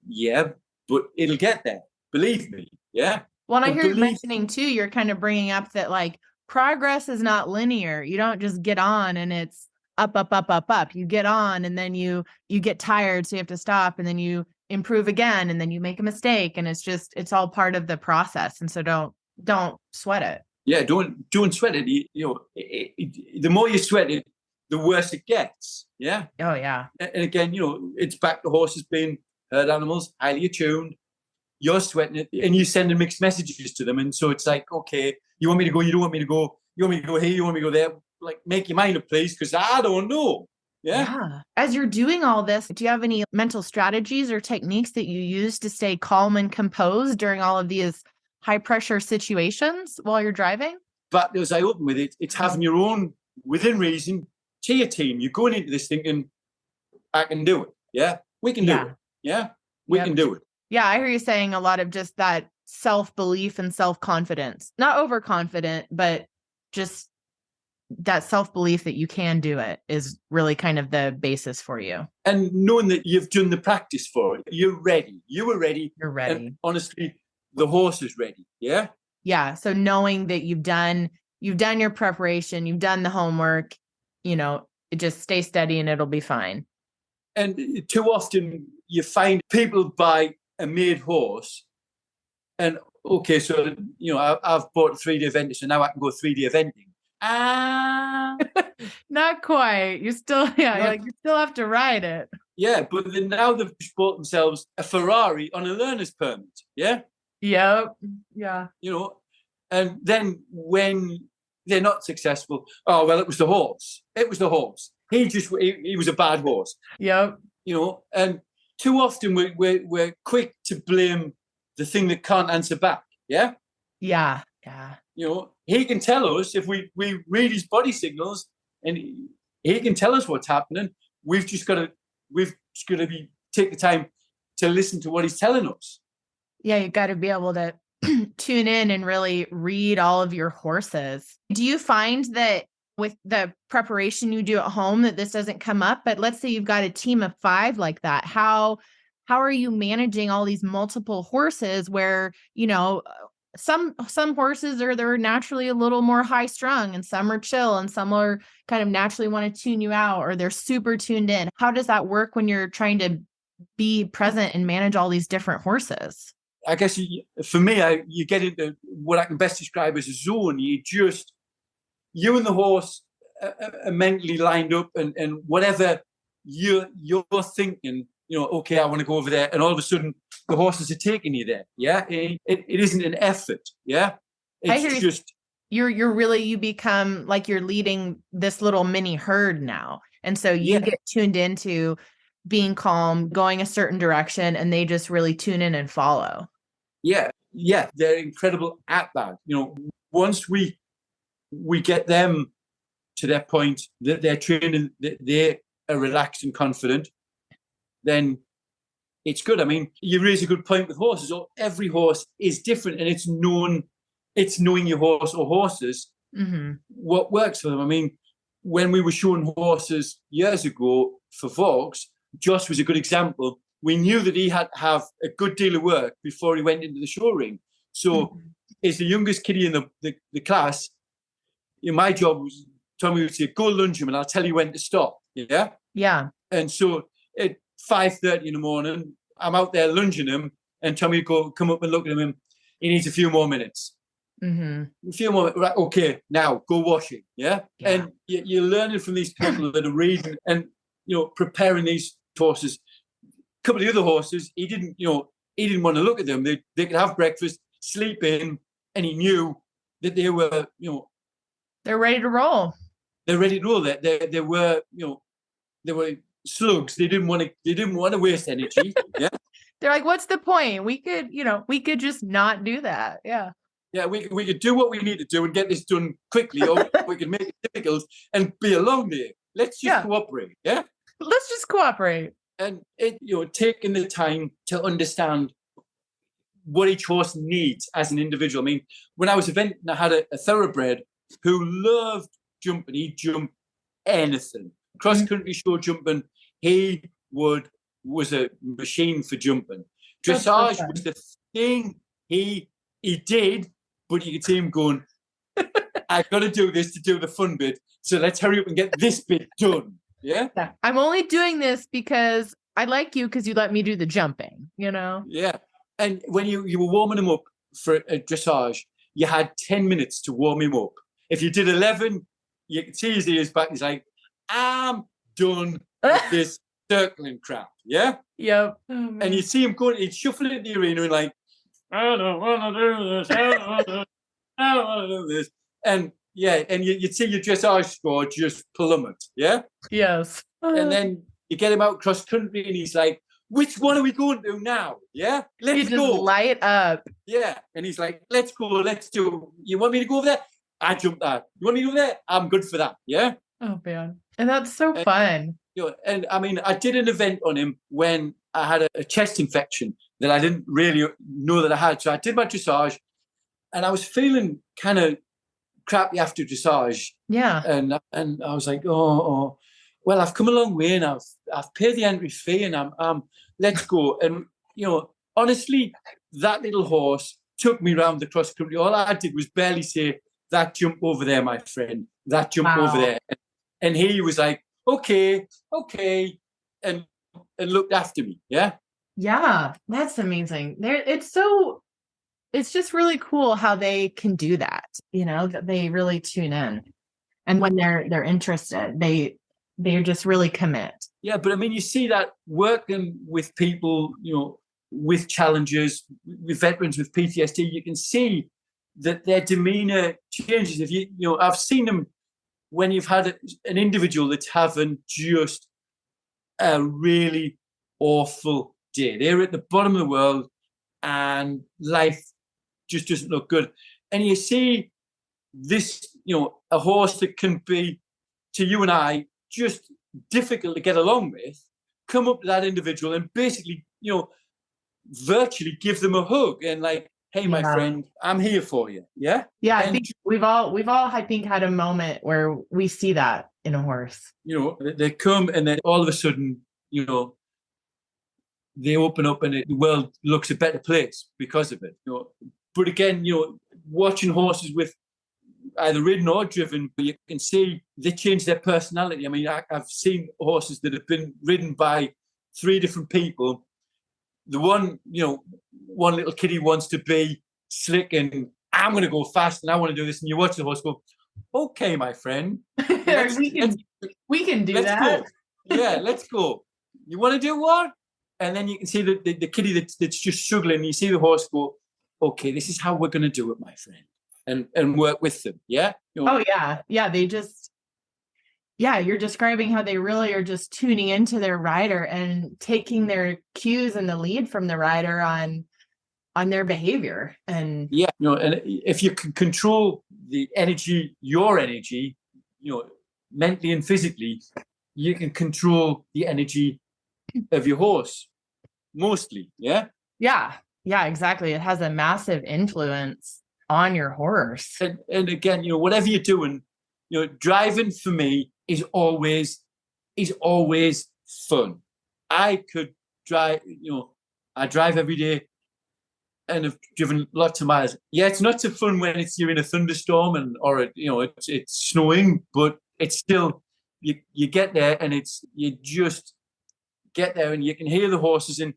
yeah, but it'll get there. Believe me. Yeah. Well, and I hear you mentioning too, you're kind of bringing up that, like, progress is not linear. You don't just get on and it's up, up, up, up, up. You get on and then you get tired. So you have to stop, and then you improve again, and then you make a mistake. And it's all part of the process. And so don't sweat it. Yeah. Don't sweat it. The more you sweat it, the worse it gets. Yeah. Oh yeah. And again, it's back to horses being herd animals, highly attuned. You're sweating it, and you sending mixed messages to them. And so it's like, okay, you want me to go? You don't want me to go? You want me to go here? You want me to go there? Like, make your mind up, please, because I don't know. Yeah. As you're doing all this, do you have any mental strategies or techniques that you use to stay calm and composed during all of these high pressure situations while you're driving? But as I open with it, it's having your own, within reason, to your team. You're going into this thinking, I can do it. Yeah. We can do it. Yeah. We can do it. Yeah. I hear you saying a lot of just that self-belief and self-confidence, not overconfident, but just that self-belief that you can do it is really kind of the basis for you. And knowing that you've done the practice for it, you're ready. You were ready. You're ready. And honestly, the horse is ready. Yeah. Yeah. So knowing that you've done your preparation, you've done the homework, just stay steady and it'll be fine. And too often you find people buy a made horse and, okay, so, I've bought a 3-day event, so now I can go 3-day eventing. Not quite. You still, you still have to ride it. Yeah, but now they've bought themselves a Ferrari on a learner's permit. Yeah. Yep. Yeah. And then when they're not successful, oh well, it was the horse. It was the horse. He was a bad horse. Yep. And too often we're quick to blame the thing that can't answer back. Yeah. Yeah. Yeah. He can tell us if we read his body signals, and he can tell us what's happening. We've just got to take the time to listen to what he's telling us. Yeah, you got to be able to tune in and really read all of your horses. Do you find that with the preparation you do at home that this doesn't come up? But let's say you've got a team of 5 like that. How are you managing all these multiple horses where, some horses they're naturally a little more high strung and some are chill and some are kind of naturally want to tune you out or they're super tuned in. How does that work when you're trying to be present and manage all these different horses? I guess for me, you get into what I can best describe as a zone. You and the horse are mentally lined up, and whatever you're thinking, okay, I want to go over there, and all of a sudden the horses are taking you there. Yeah, it isn't an effort. Yeah, it's just you become like you're leading this little mini herd now, and so you get tuned into being calm, going a certain direction, and they just really tune in and follow. Yeah, they're incredible at that. Once we get them to that point that they're training, that they are relaxed and confident, then it's good. I mean, you raise a good point with horses. Every horse is different, and it's knowing your horse or horses, what works for them. I mean, when we were showing horses years ago for Vaux, Josh was a good example. We knew that he had to have a good deal of work before he went into the show ring. So as the youngest kiddie in the class, my job was, Tommy would say, go lunge him and I'll tell you when to stop. Yeah? Yeah. And so at 5:30 in the morning, I'm out there lunging him, and Tommy would come up and look at him. He needs a few more minutes. A few more, right, okay, now go wash it. Yeah? And you're learning from these people that are reading and, preparing these horses. A couple of the other horses, he didn't want to look at them. They could have breakfast, sleep in, and he knew that they were, they're ready to roll. They're ready to roll. They were, they were slugs. They didn't want to waste energy. Yeah. They're like, what's the point? We could just not do that. Yeah. Yeah, we could do what we need to do and get this done quickly, or we could make it difficult and be alone there. Let's just cooperate. Yeah. Let's just cooperate. And taking the time to understand what each horse needs as an individual. I mean, when I was eventing, I had a thoroughbred who loved jumping. He'd jump anything. Cross-country show jumping, he was a machine for jumping. Dressage was the thing he did, but you could see him going, I've got to do this to do the fun bit, so let's hurry up and get this bit done. Yeah? I'm only doing this because I like you because you let me do the jumping, Yeah. And when you were warming him up for a dressage, you had 10 minutes to warm him up. If you did 11, you could see his ears back. He's like, I'm done with this circling crap. Yeah? Yep. And you see him going, he'd shuffle in the arena and like, I don't want to do this. I don't want to do this. And you'd see your dressage score just plummet. Yeah? Yes. And then you get him out cross country and he's like, which one are we going to now? Yeah? Let's go. Just light up. Yeah. And he's like, let's go. Let's do. You want me to go over there? I jumped that. You want me to go over there? I'm good for that. Yeah? Oh, man. And that's so fun. And I mean, I did an event on him when I had a chest infection that I didn't really know that I had. So I did my dressage and I was feeling kind of crappy after dressage. Yeah. And I was like, oh, well, I've come a long way and I've paid the entry fee and I'm let's go. And, honestly, that little horse took me around the cross country. All I did was barely say, that jump over there, my friend, that jump over there. And he was like, okay. And looked after me. Yeah. Yeah. That's amazing. It's just really cool how they can do that, that they really tune in. And when they're interested, they just really commit. Yeah, but I mean, you see that working with people, with challenges, with veterans with PTSD, you can see that their demeanor changes. If I've seen them when you've had an individual that's having just a really awful day. They're at the bottom of the world and life just doesn't look good. And you see this, a horse that can be, to you and I, just difficult to get along with, come up to that individual and basically, virtually give them a hug and like, hey, my friend, I'm here for you. Yeah. Yeah. I think we've all, I think, had a moment where we see that in a horse. They come and then all of a sudden, they open up and the world looks a better place because of it. But again, watching horses with either ridden or driven, you can see they change their personality. I mean, I've seen horses that have been ridden by 3 different people. The one little kiddie wants to be slick and I'm going to go fast and I want to do this. And you watch the horse go, okay, my friend. we can do that. Go. Yeah, let's go. You want to do what? And then you can see the kiddie that's just struggling. You see the horse go, okay, this is how we're going to do it, my friend. And work with them. Yeah. Oh yeah. Yeah. You're describing how they really are just tuning into their rider and taking their cues and the lead from the rider on their behavior. And and if you can control your energy, mentally and physically, you can control the energy of your horse mostly. Yeah. Yeah. Yeah, exactly. It has a massive influence on your horse. And again, whatever you're doing, driving for me is always fun. I could drive, I drive every day and have driven lots of miles. Yeah, it's not so fun when you're in a thunderstorm or it's snowing, but it's still, you get there and you just get there and you can hear the horses. And,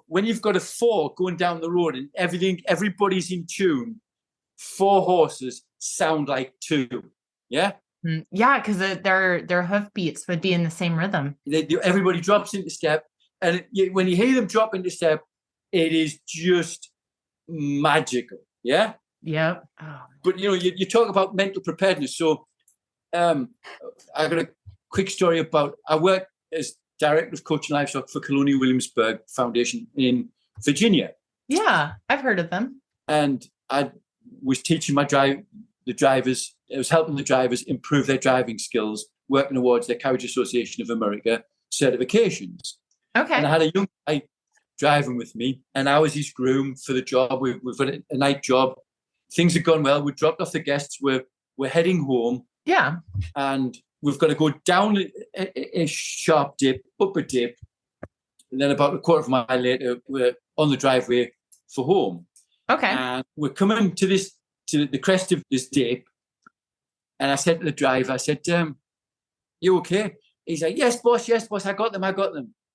when you've got a 4 going down the road and everybody's in tune, 4 horses sound like 2. Yeah. Yeah, because their hoof beats would be in the same rhythm. Everybody drops into step, and when you hear them drop into step, it is just magical. Yeah. Yeah. Oh. But you talk about mental preparedness. So, I got a quick story about. I work as Director of Coaching Livestock for Colonial Williamsburg Foundation in Virginia. Yeah, I've heard of them. And I was teaching the drivers. I was helping the drivers improve their driving skills, working towards their Carriage Association of America certifications. Okay. And I had a young guy driving with me, and I was his groom for the job. We've got a night job. Things have gone well. We dropped off the guests. We're heading home. Yeah. And we've got to go down a sharp dip, up a dip, and then about a quarter of a mile later, we're on the driveway for home. Okay. And we're coming to the crest of this dip. And I said to the driver, I said, you okay? He's like, yes, boss, I got them.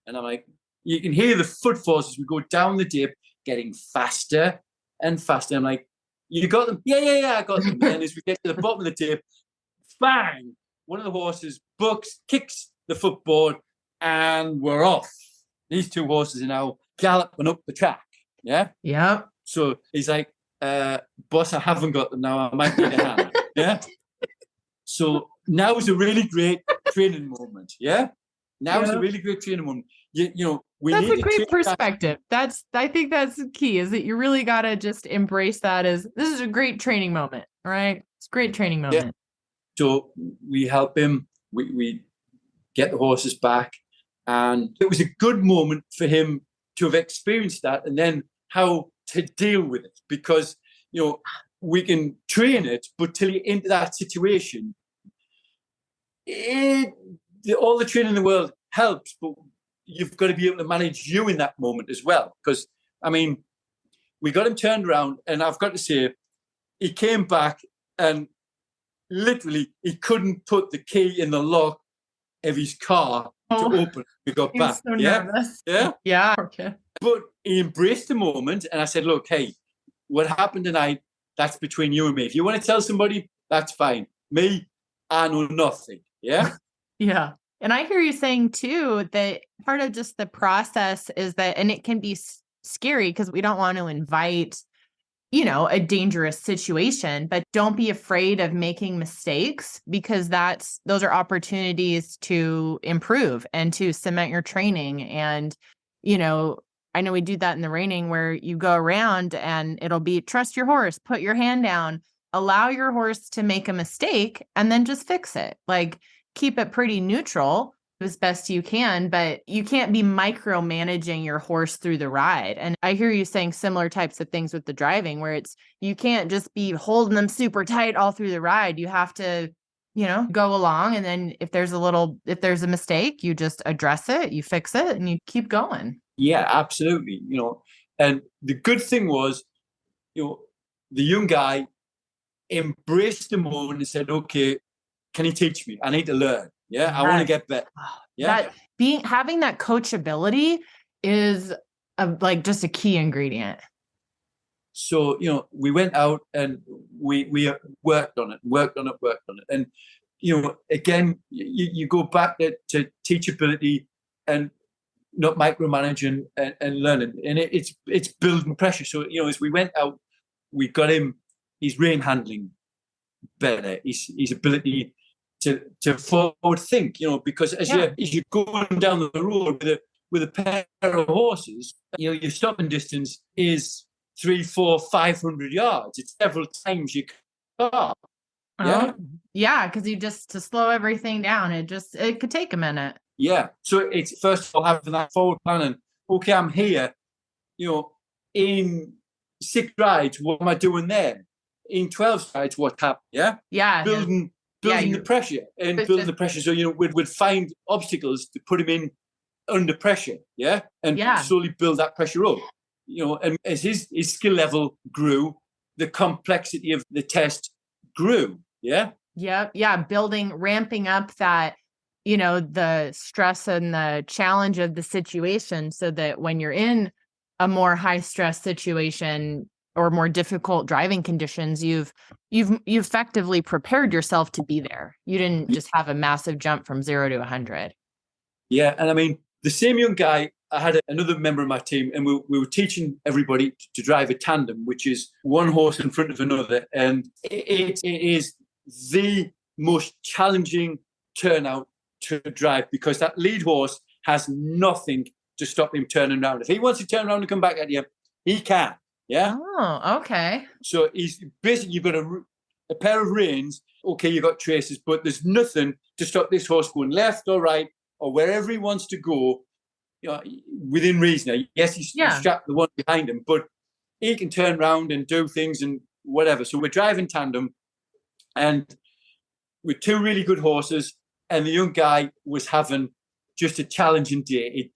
And I'm like, you can hear the footfalls as we go down the dip, getting faster and faster. I'm like, you got them? Yeah, I got them. And then as we get to the bottom of the dip, bang, one of the horses kicks the footboard, and we're off. These 2 horses are now galloping up the track. Yeah? Yeah. So he's like, boss, I haven't got them now. I might need a hand. Yeah? So now is a really great training moment. Yeah? Now is a really great training moment. That's a great perspective. I think that's the key, is that you really got to just embrace that as this is a great training moment, right? It's a great training moment. Yeah. So we help him. We get the horses back. And it was a good moment for him to have experienced that and then how to deal with it. Because, we can train it, but till you're into that situation, all the training in the world helps, but you've got to be able to manage you in that moment as well. Because, I mean, we got him turned around, and I've got to say, he came back and literally he couldn't put the key in the lock of his car to open. We got back. So nervous. Yeah. Okay. But he embraced the moment, and I said, look, hey, what happened tonight, that's between you and me. If you want to tell somebody, that's fine. Me, I know nothing. Yeah. Yeah. And I hear you saying too, that part of just the process is that, and it can be scary because we don't want to invite, a dangerous situation, but don't be afraid of making mistakes, because those are opportunities to improve and to cement your training. And, I know we do that in the reining, where you go around and it'll be trust your horse, put your hand down, allow your horse to make a mistake, and then just fix it. Like, keep it pretty neutral as best you can, but you can't be micromanaging your horse through the ride. And I hear you saying similar types of things with the driving, where you can't just be holding them super tight all through the ride. You have to, go along. And then if there's a mistake, you just address it, you fix it, and you keep going. Yeah, absolutely. And the good thing was, the young guy embraced the moment and said, okay, can you teach me? I need to learn. Yeah. I want to get better. Yeah. Having that coachability is just a key ingredient. So, we went out and we worked on it. And, again, you go back to teachability and not micromanaging and learning. And it's building pressure. So, as we went out, we got him his rein handling better, his ability to forward think, because as you're going down the road with a pair of horses, your stopping distance is 300, 400, 500 yards. It's several times your car. Yeah, because to slow everything down, it could take a minute. Yeah. So it's first of all having that forward planning. Okay, I'm here, in 6 rides, what am I doing there? In 12 rides, what happened? Yeah. Yeah. Building the pressure and building the pressure. So, we'd find obstacles to put him in under pressure. Yeah. And slowly build that pressure up, and as his skill level grew, the complexity of the test grew. Yeah. Yeah. Yeah. Ramping up that, the stress and the challenge of the situation, so that when you're in a more high stress situation or more difficult driving conditions, you effectively prepared yourself to be there. You didn't just have a massive jump from 0 to 100. Yeah. And I mean, the same young guy, I had another member of my team, and we were teaching everybody to drive a tandem, which is one horse in front of another. And it is the most challenging turnout to drive, because that lead horse has nothing to stop him turning around. If he wants to turn around and come back at you, he can. Yeah. Oh, okay. So he's basically, you've got a pair of reins. Okay, you've got traces, but there's nothing to stop this horse going left or right or wherever he wants to go, within reason. Yes, he's strapped the one behind him, but he can turn around and do things and whatever. So we're driving tandem, and with 2 really good horses, and the young guy was having just a challenging day.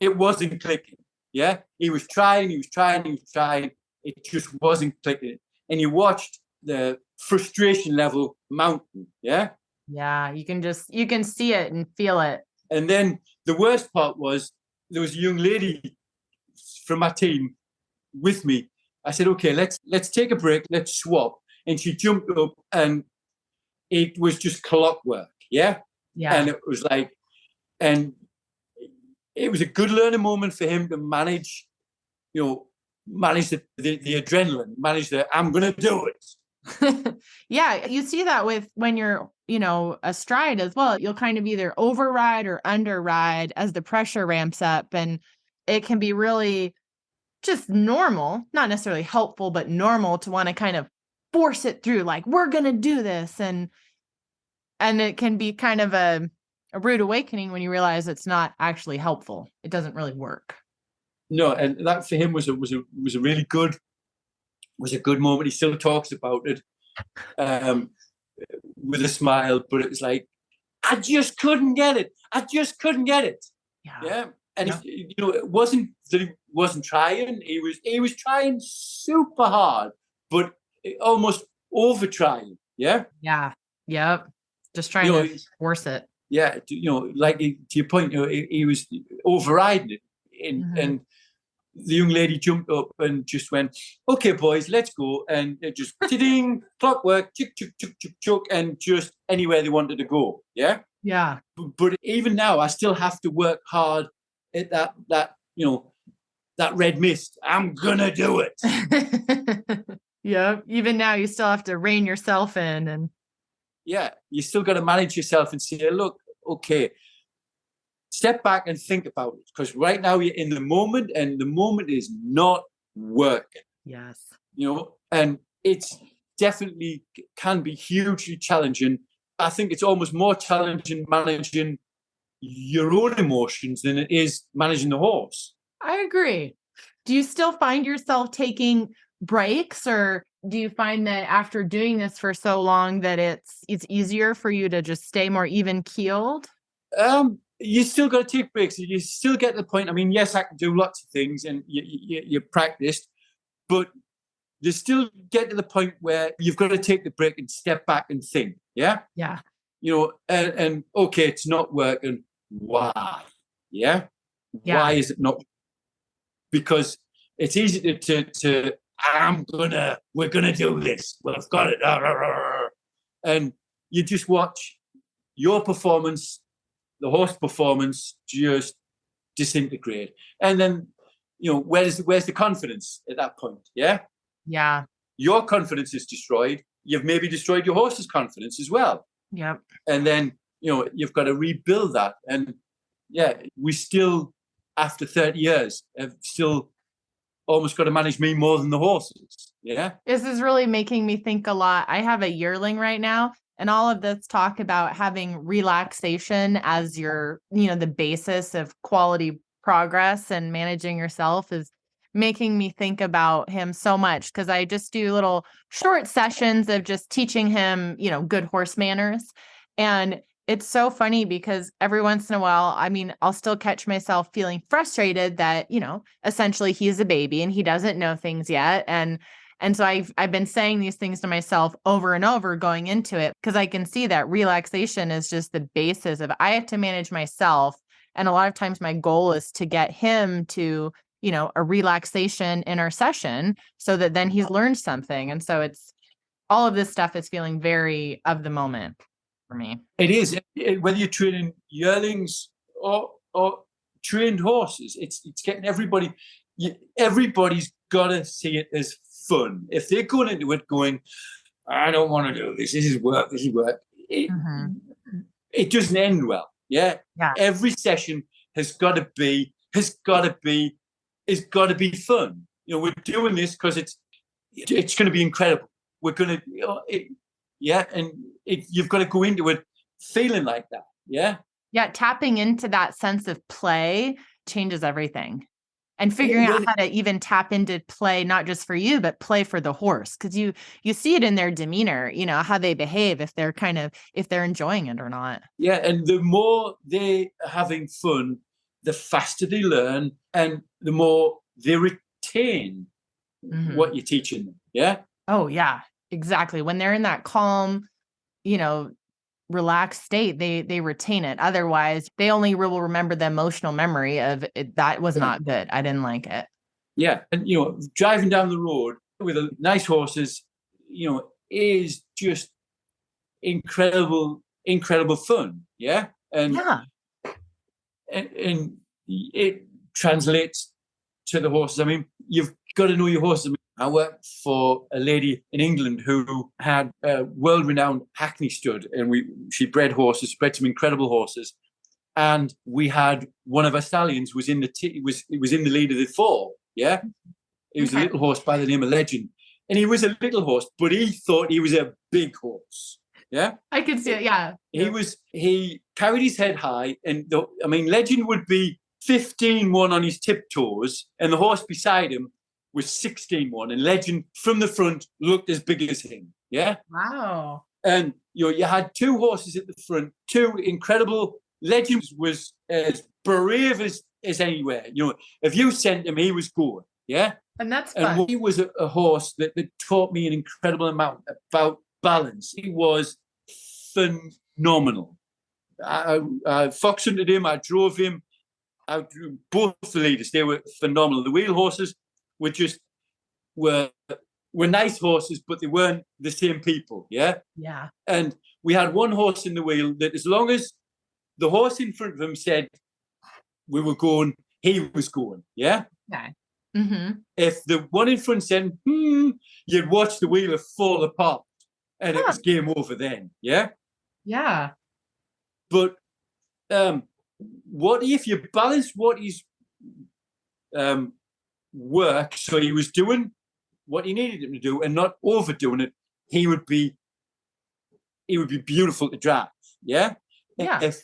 It wasn't clicking. Yeah. He was trying. It just wasn't clicking. And you watched the frustration level mountain. Yeah. Yeah. You can see it and feel it. And then the worst part was, there was a young lady from my team with me. I said, okay, let's take a break. Let's swap. And she jumped up, and it was just clockwork. Yeah. Yeah. And it was like, and it was a good learning moment for him to manage the adrenaline, manage I'm going to do it. Yeah. You see that when you're, astride as well. You'll kind of either override or underride as the pressure ramps up. And it can be really just normal, not necessarily helpful, but normal to want to kind of force it through, like, we're going to do this. And it can be kind of a rude awakening when you realize it's not actually helpful. It doesn't really work. No, and that for him was a really good was a good moment. He still talks about it with a smile, but it was like, I just couldn't get it. I just couldn't get it. Yeah. And it wasn't that he wasn't trying. He was trying super hard, but almost over trying. Yeah. Yeah. Yep. Just trying to force it. Yeah. Like to your point, he was overriding it, and the young lady jumped up and just went, "Okay, boys, let's go," and it just ding, clockwork, tick, tick, tick, tick, tick, and just anywhere they wanted to go. Yeah. Yeah. But even now, I still have to work hard at that red mist. I'm gonna do it. Yeah. Even now, you still have to rein yourself in, and you still got to manage yourself and say, look, okay, step back and think about it, because right now you're in the moment, and the moment is not working. Yes. And it's definitely can be hugely challenging. I think it's almost more challenging managing your own emotions than it is managing the horse. I agree. Do you still find yourself taking breaks, or do you find that after doing this for so long that it's easier for you to just stay more even keeled? You still got to take breaks. You still get to the point. I mean, yes, I can do lots of things, and you practiced, but you still get to the point where you've got to take the break and step back and think. Yeah. Yeah. And okay, it's not working. Why? Yeah. Why is it not? Because it's easy to we're gonna do this. We've got it. And you just watch your performance, the horse performance, just disintegrate. And then, where's the confidence at that point? Yeah. Yeah. Your confidence is destroyed. You've maybe destroyed your horse's confidence as well. Yep. And then, you've got to rebuild that. And we still, after 30 years, have still almost got to manage me more than the horses. Yeah. This is really making me think a lot. I have a yearling right now, and all of this talk about having relaxation as your, the basis of quality progress and managing yourself is making me think about him so much, because I just do little short sessions of just teaching him, good horse manners. And it's so funny because every once in a while, I mean, I'll still catch myself feeling frustrated that, essentially he's a baby and he doesn't know things yet. And so I've been saying these things to myself over and over going into it, because I can see that relaxation is just the basis of, I have to manage myself. And a lot of times my goal is to get him to, a relaxation in our session so that then he's learned something. And so it's all of this stuff is feeling very of the moment for me. It is. Whether you're training yearlings or trained horses, it's getting everybody. Everybody's got to see it as fun. If they're going into it going, I don't want to do this. This is work. It doesn't end well. Yeah. Every session has got to be fun. We're doing this because it's going to be incredible. We're going to, you've got to go into it feeling like that. Yeah. Yeah. Tapping into that sense of play changes everything, and figuring out how to even tap into play, not just for you, but play for the horse. Cause you see it in their demeanor, how they behave, if they're enjoying it or not. Yeah. And the more they are having fun, the faster they learn, and the more they retain what you're teaching them. Yeah. Oh yeah, exactly. When they're in that calm, relaxed state, they retain it. Otherwise, they only will remember the emotional memory of it, that was not good. I didn't like it. Yeah. And, driving down the road with nice horses, is just incredible fun. Yeah. And it translates to the horses. I mean, you've got to know your horses. I worked for a lady in England who had a world-renowned Hackney stud, and she bred some incredible horses. And we had one of our stallions was in the lead of the four. Yeah, he was a little horse by the name of Legend, and he was a little horse, but he thought he was a big horse. Yeah, I can see it. Yeah, he carried his head high, and Legend would be 15-1 on his tiptoes, and the horse beside him was 16-1, and Legend from the front looked as big as him. Yeah. Wow. And you had two horses at the front, two incredible. Legend was as brave as anywhere. If you sent him, he was going. Yeah. And that's fun. And he was a horse that taught me an incredible amount about balance. He was phenomenal. I fox hunted him. I drove him. Both the leaders, they were phenomenal. The wheel horses were nice horses, but they weren't the same people. Yeah. Yeah. And we had one horse in the wheel that, as long as the horse in front of him said we were going, he was going. Yeah. Okay. Mm-hmm. If the one in front said, you'd watch the wheel fall apart, and it was game over then. Yeah. Yeah. But what if you balance what his work, so he was doing what he needed him to do and not overdoing it, he would be beautiful to drive. Yeah. Yeah. If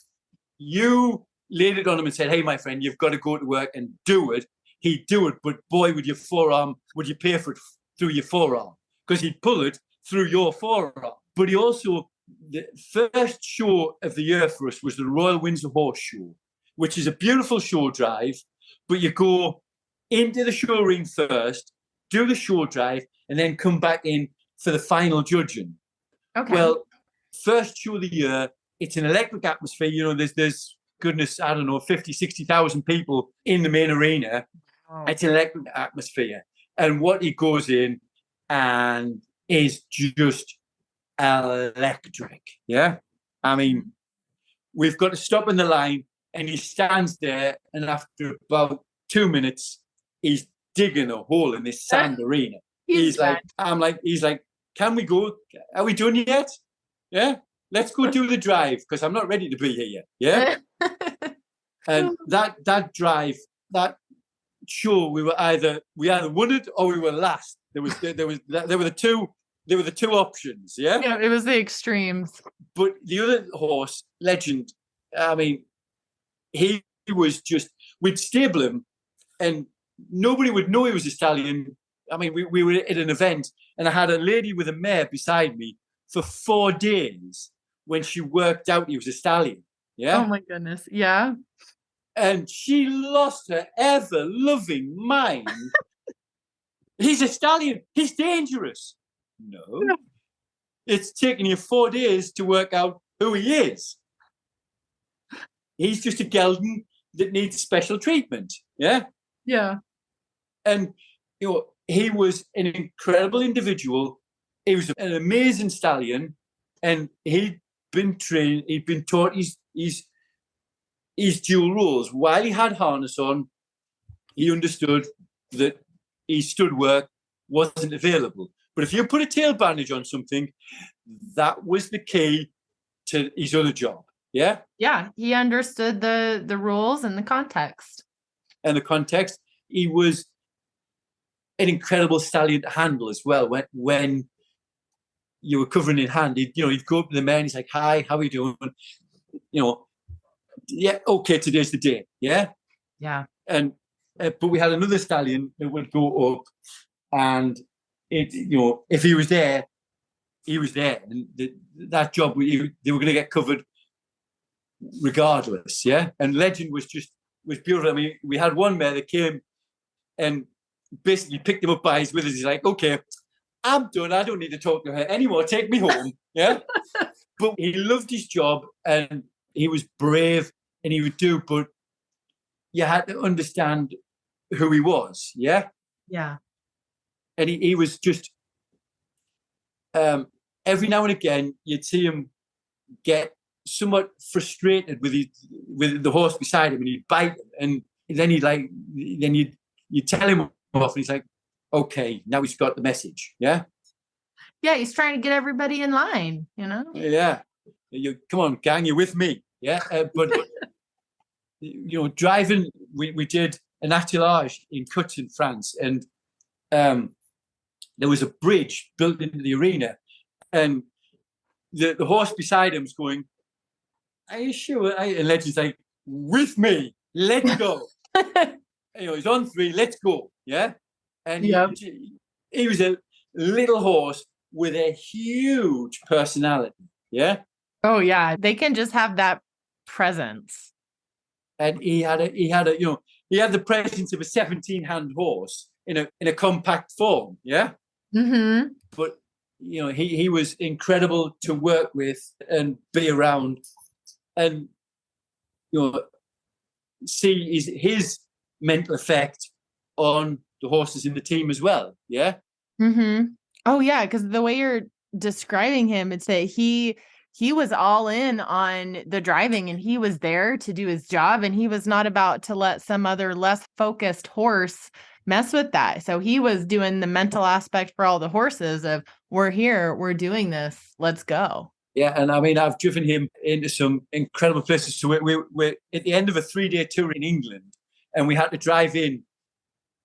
you laid it on him and said, hey, my friend, you've got to go to work and do it, he'd do it. But boy, would you pay for it through your forearm, because he'd pull it through your forearm. But he also, the first show of the year for us was the Royal Windsor Horse Show, which is a beautiful show drive, but you go into the show ring first, do the show drive, and then come back in for the final judging. Okay. Well, first show of the year, it's an electric atmosphere. There's goodness, I don't know, 50, 60,000 people in the main arena. Oh. It's an electric atmosphere. And what he goes in and is just electric. Yeah. I mean, we've got to stop in the line, and he stands there, and after about 2 minutes, he's digging a hole in this sand arena. He's like, can we go? Are we done yet? Yeah. Let's go do the drive, because I'm not ready to be here. Yeah. And that drive, that show, we either won it or we were last. There were the two options. Yeah. Yeah, it was the extremes. But the other horse, Legend, I mean, he was just, we'd stable him and nobody would know he was a stallion. I mean, we were at an event, and I had a lady with a mare beside me for 4 days when she worked out he was a stallion. Yeah. Oh my goodness. Yeah. And she lost her ever-loving mind. He's a stallion. He's dangerous. No. It's taken you 4 days to work out who he is. He's just a gelding that needs special treatment. Yeah. Yeah. And, he was an incredible individual. He was an amazing stallion, and he'd been trained, he'd been taught his dual roles. While he had harness on, he understood that his stud work wasn't available. But if you put a tail bandage on something, that was the key to his other job. Yeah? Yeah. He understood the rules and the context. And the context, he was an incredible stallion to handle as well. When you were covering in hand, he'd go up to the man, he's like, hi, how are you doing? Yeah, okay, today's the day. Yeah. Yeah. And but we had another stallion that would go up, and if he was there, he was there, and that job they were going to get covered regardless. Yeah. And Legend was beautiful. I mean, we had one mare that came and basically picked him up by his withers. He's like, okay, I'm done. I don't need to talk to her anymore. Take me home. Yeah. But he loved his job, and he was brave, and he would do, but you had to understand who he was. Yeah. Yeah. And he was just, every now and again, you'd see him get somewhat frustrated with the horse beside him, and he'd bite him, and then you'd tell him off, and he's like, okay, now he's got the message. Yeah. Yeah. He's trying to get everybody in line, Yeah. Come on, gang, you're with me. Yeah. But, driving, we did an attelage in Cuts in France, and there was a bridge built into the arena, and the horse beside him was going, are you sure? And Legend's like, with me, let's go. He's on 3, let's go. Yeah. And Yep. he was a little horse with a huge personality. Yeah. Oh yeah, they can just have that presence. And he had the presence of a 17-hand horse in a compact form. Yeah. Mm-hmm. But he was incredible to work with and be around, and see his mental effect on the horses in the team as well. Yeah. Mm-hmm. Oh yeah, because the way you're describing him, it's that he was all in on the driving and he was there to do his job and he was not about to let some other less focused horse mess with that. So he was doing the mental aspect for all the horses of we're here, we're doing this, let's go. Yeah, and I mean, I've driven him into some incredible places. So we're at the end of a 3-day tour in England, and we had to drive in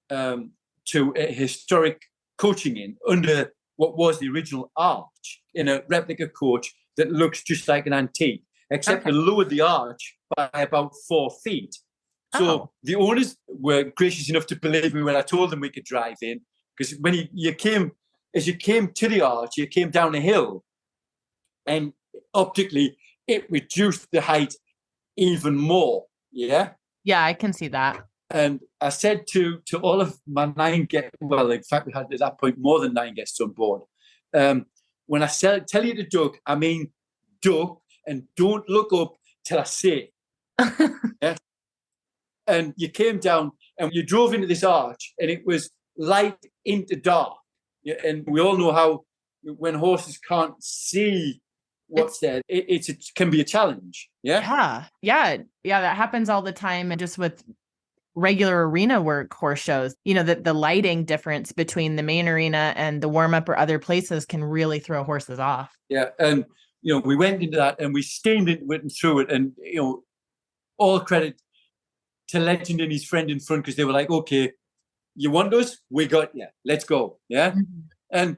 to a historic coaching inn under what was the original arch in a replica coach that looks just like an antique, except they lowered the arch by about 4 feet. So the owners were gracious enough to believe me when I told them we could drive in, because when you came to the arch, you came down a hill, and optically it reduced the height even more. Yeah. Yeah, I can see that. And I said to all of my 9 guests, well, in fact, we had at that point more than 9 guests on board. When I tell you to duck, I mean duck, and don't look up till I say it. Yeah? And you came down and you drove into this arch, and it was light into dark. Yeah? And we all know how when horses can't see what's there, it can be a challenge. Yeah. Yeah. That happens all the time, and just with regular arena work horse shows, the lighting difference between the main arena and the warm-up or other places can really throw horses off. Yeah. And we went into that and we steamed into it and through it, and all credit to Legend and his friend in front, because they were like, okay, you want us, we got you, let's go. Yeah. Mm-hmm. And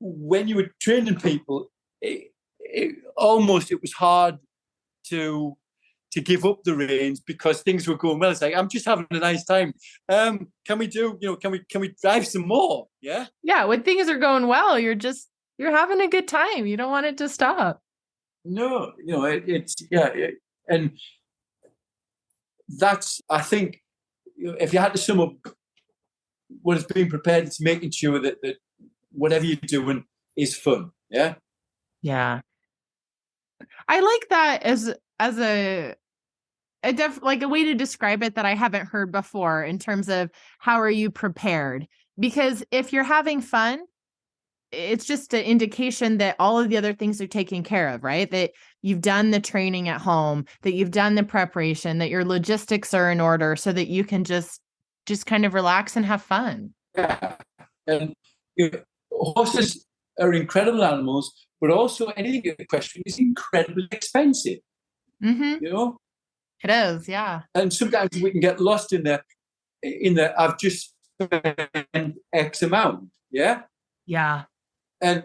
when you were training people, it was hard to give up the reins because things were going well. It's like, I'm just having a nice time. Can we drive some more? Yeah. Yeah. When things are going well, you're having a good time. You don't want it to stop. No, and that's, I think, if you had to sum up what is being prepared, it's making sure that whatever you're doing is fun. Yeah. Yeah. I like that as a way to describe it that I haven't heard before, in terms of how are you prepared? Because if you're having fun, it's just an indication that all of the other things are taken care of, right? That you've done the training at home, that you've done the preparation, that your logistics are in order so that you can just kind of relax and have fun. Yeah. And horses are incredible animals, but also anything you question is incredibly expensive. Mm-hmm. It is, yeah. And sometimes we can get lost in the I've just spent X amount. Yeah. Yeah. And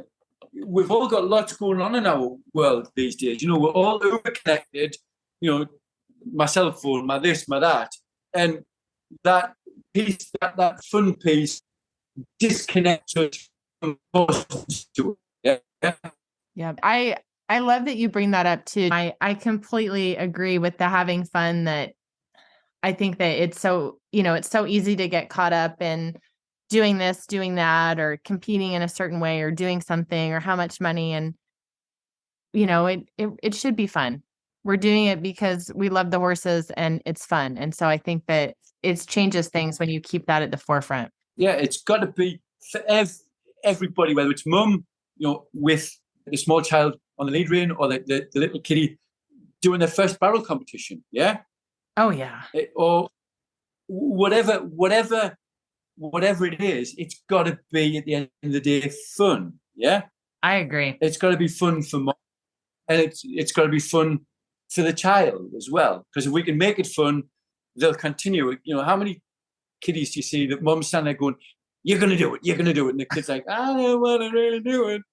we've all got lots going on in our world these days. We're all over-connected, my cell phone, my this, my that. And that piece, that fun piece disconnects us from horses to it. Yeah. I love that you bring that up too. I completely agree with the having fun, that I think that it's so, it's so easy to get caught up in doing this, doing that, or competing in a certain way, or doing something, or how much money. And, it should be fun. We're doing it because we love the horses and it's fun. And so I think that it changes things when you keep that at the forefront. Yeah, it's got to be for everybody, whether it's mum, with the small child on the lead rein, or the little kiddie doing their first barrel competition. Yeah. Oh yeah. Or whatever it is, it's got to be at the end of the day fun. Yeah. I agree. It's got to be fun for mom, and it's got to be fun for the child as well. Because if we can make it fun, they'll continue. How many kiddies do you see that mom's standing there going, "You're going to do it. You're going to do it," and the kid's like, "I don't want to really do it."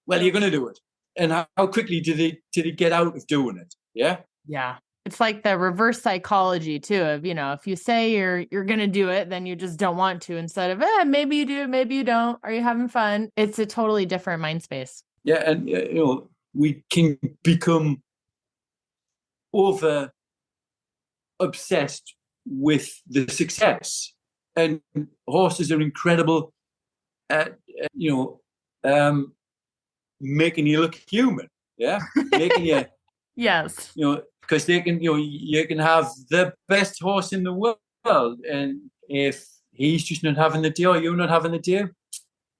Well, you're going to do it. And how quickly do they get out of doing it? Yeah. Yeah. it's like the reverse psychology too of, if you say you're going to do it, then you just don't want to, instead of, maybe you do, maybe you don't. Are you having fun? It's a totally different mind space. Yeah. And, we can become over obsessed with the success, and horses are incredible at, making you look human. Yeah. Making you, Yes. because they can, you can have the best horse in the world, and if he's just not having the day, or you're not having the day,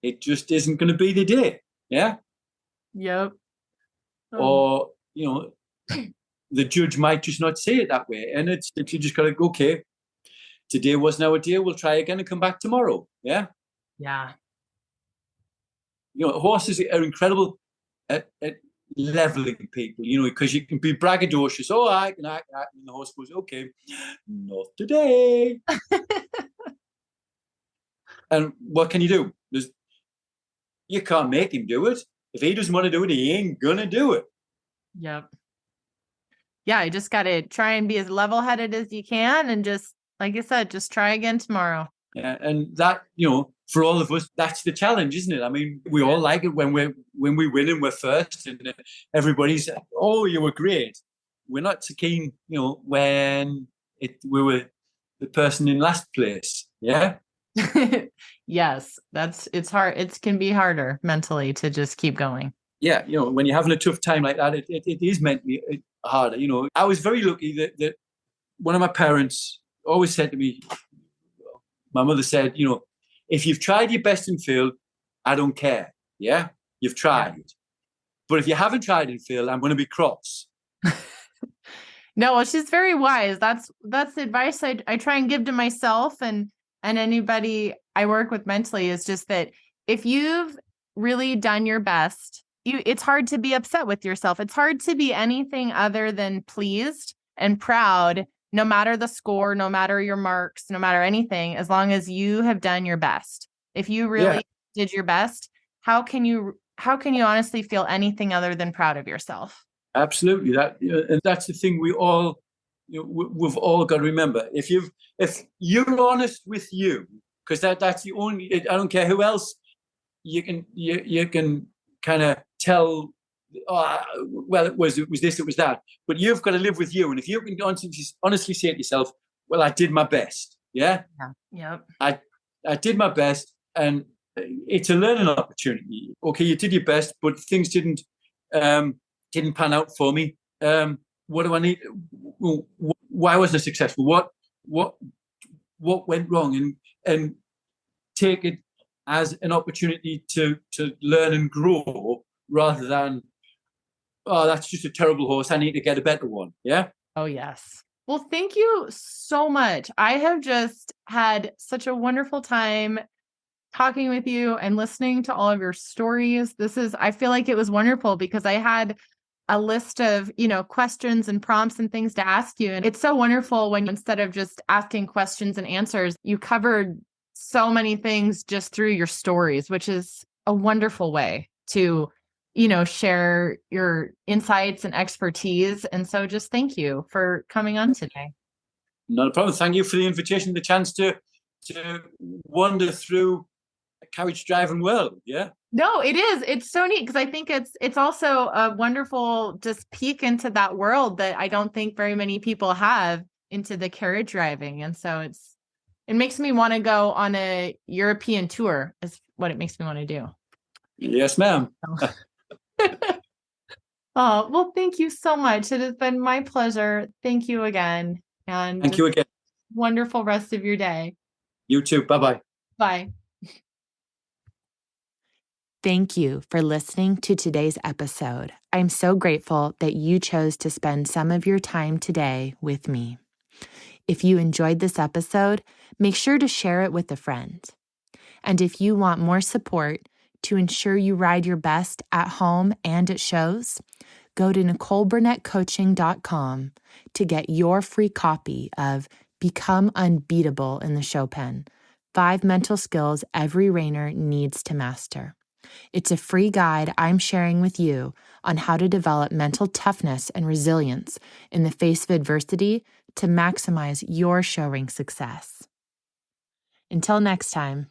it just isn't going to be the day. Yeah. Yep. Or, the judge might just not say it that way. And you just got to go, okay, today wasn't our day, we'll try again and come back tomorrow. Yeah. Yeah. Horses are incredible at leveling people, because you can be braggadocious. Oh, I can act. And the horse goes, okay, not today. And what can you do? You can't make him do it. If he doesn't want to do it, he ain't going to do it. Yep. Yeah, you just got to try and be as level-headed as you can, and just, like you said, just try again tomorrow. Yeah, and that, for all of us, that's the challenge, isn't it? I mean, we all like it when we win and we're first, and everybody's, oh, you were great. We're not so keen, when we were the person in last place. Yeah. Yes, it's hard. It can be harder mentally to just keep going. Yeah, when you're having a tough time like that, it is mentally harder. I was very lucky that one of my parents always said to me, my mother said, if you've tried your best and failed, I don't care. Yeah, you've tried. Yeah. But if you haven't tried and failed, I'm going to be cross. No, well, she's very wise. That's the advice I try and give to myself and anybody I work with mentally, is just that if you've really done your best, it's hard to be upset with yourself. It's hard to be anything other than pleased and proud, no matter the score, no matter your marks, no matter anything, as long as you have done your best. If you really did your best, how can you honestly feel anything other than proud of yourself? Absolutely. And that's the thing we've all got to remember. If you're honest with you, because that's the only, I don't care who else you can kind of tell, well, it was this, it was that, but you've got to live with you. And if you can honestly say to yourself, well, I did my best. Yeah. Yep. I did my best, and it's a learning opportunity. Okay, you did your best, but things didn't pan out for me. What do I need? Why wasn't I successful? What went wrong? And take it as an opportunity to learn and grow, rather than, oh, that's just a terrible horse, I need to get a better one. Yeah. Oh, yes. Well, thank you so much. I have just had such a wonderful time talking with you and listening to all of your stories. I feel like it was wonderful because I had a list of, questions and prompts and things to ask you. And it's so wonderful when, instead of just asking questions and answers, you covered so many things just through your stories, which is a wonderful way to, share your insights and expertise. And so just thank you for coming on today. Not a problem. Thank you for the invitation, the chance to wander through a carriage driving world. Yeah. No, it is. It's so neat because I think it's also a wonderful just peek into that world that I don't think very many people have, into the carriage driving. And so it makes me want to go on a European tour, is what it makes me want to do. Yes, ma'am. Oh, well, thank you so much. It has been my pleasure. Thank you again. And thank you again. Wonderful rest of your day. You too. Bye-bye. Bye. Thank you for listening to today's episode. I'm so grateful that you chose to spend some of your time today with me. If you enjoyed this episode, make sure to share it with a friend. And if you want more support to ensure you ride your best at home and at shows, go to NicoleBurnettCoaching.com to get your free copy of Become Unbeatable in the Show Pen, 5 mental skills every reiner needs to master. It's a free guide I'm sharing with you on how to develop mental toughness and resilience in the face of adversity to maximize your show ring success. Until next time.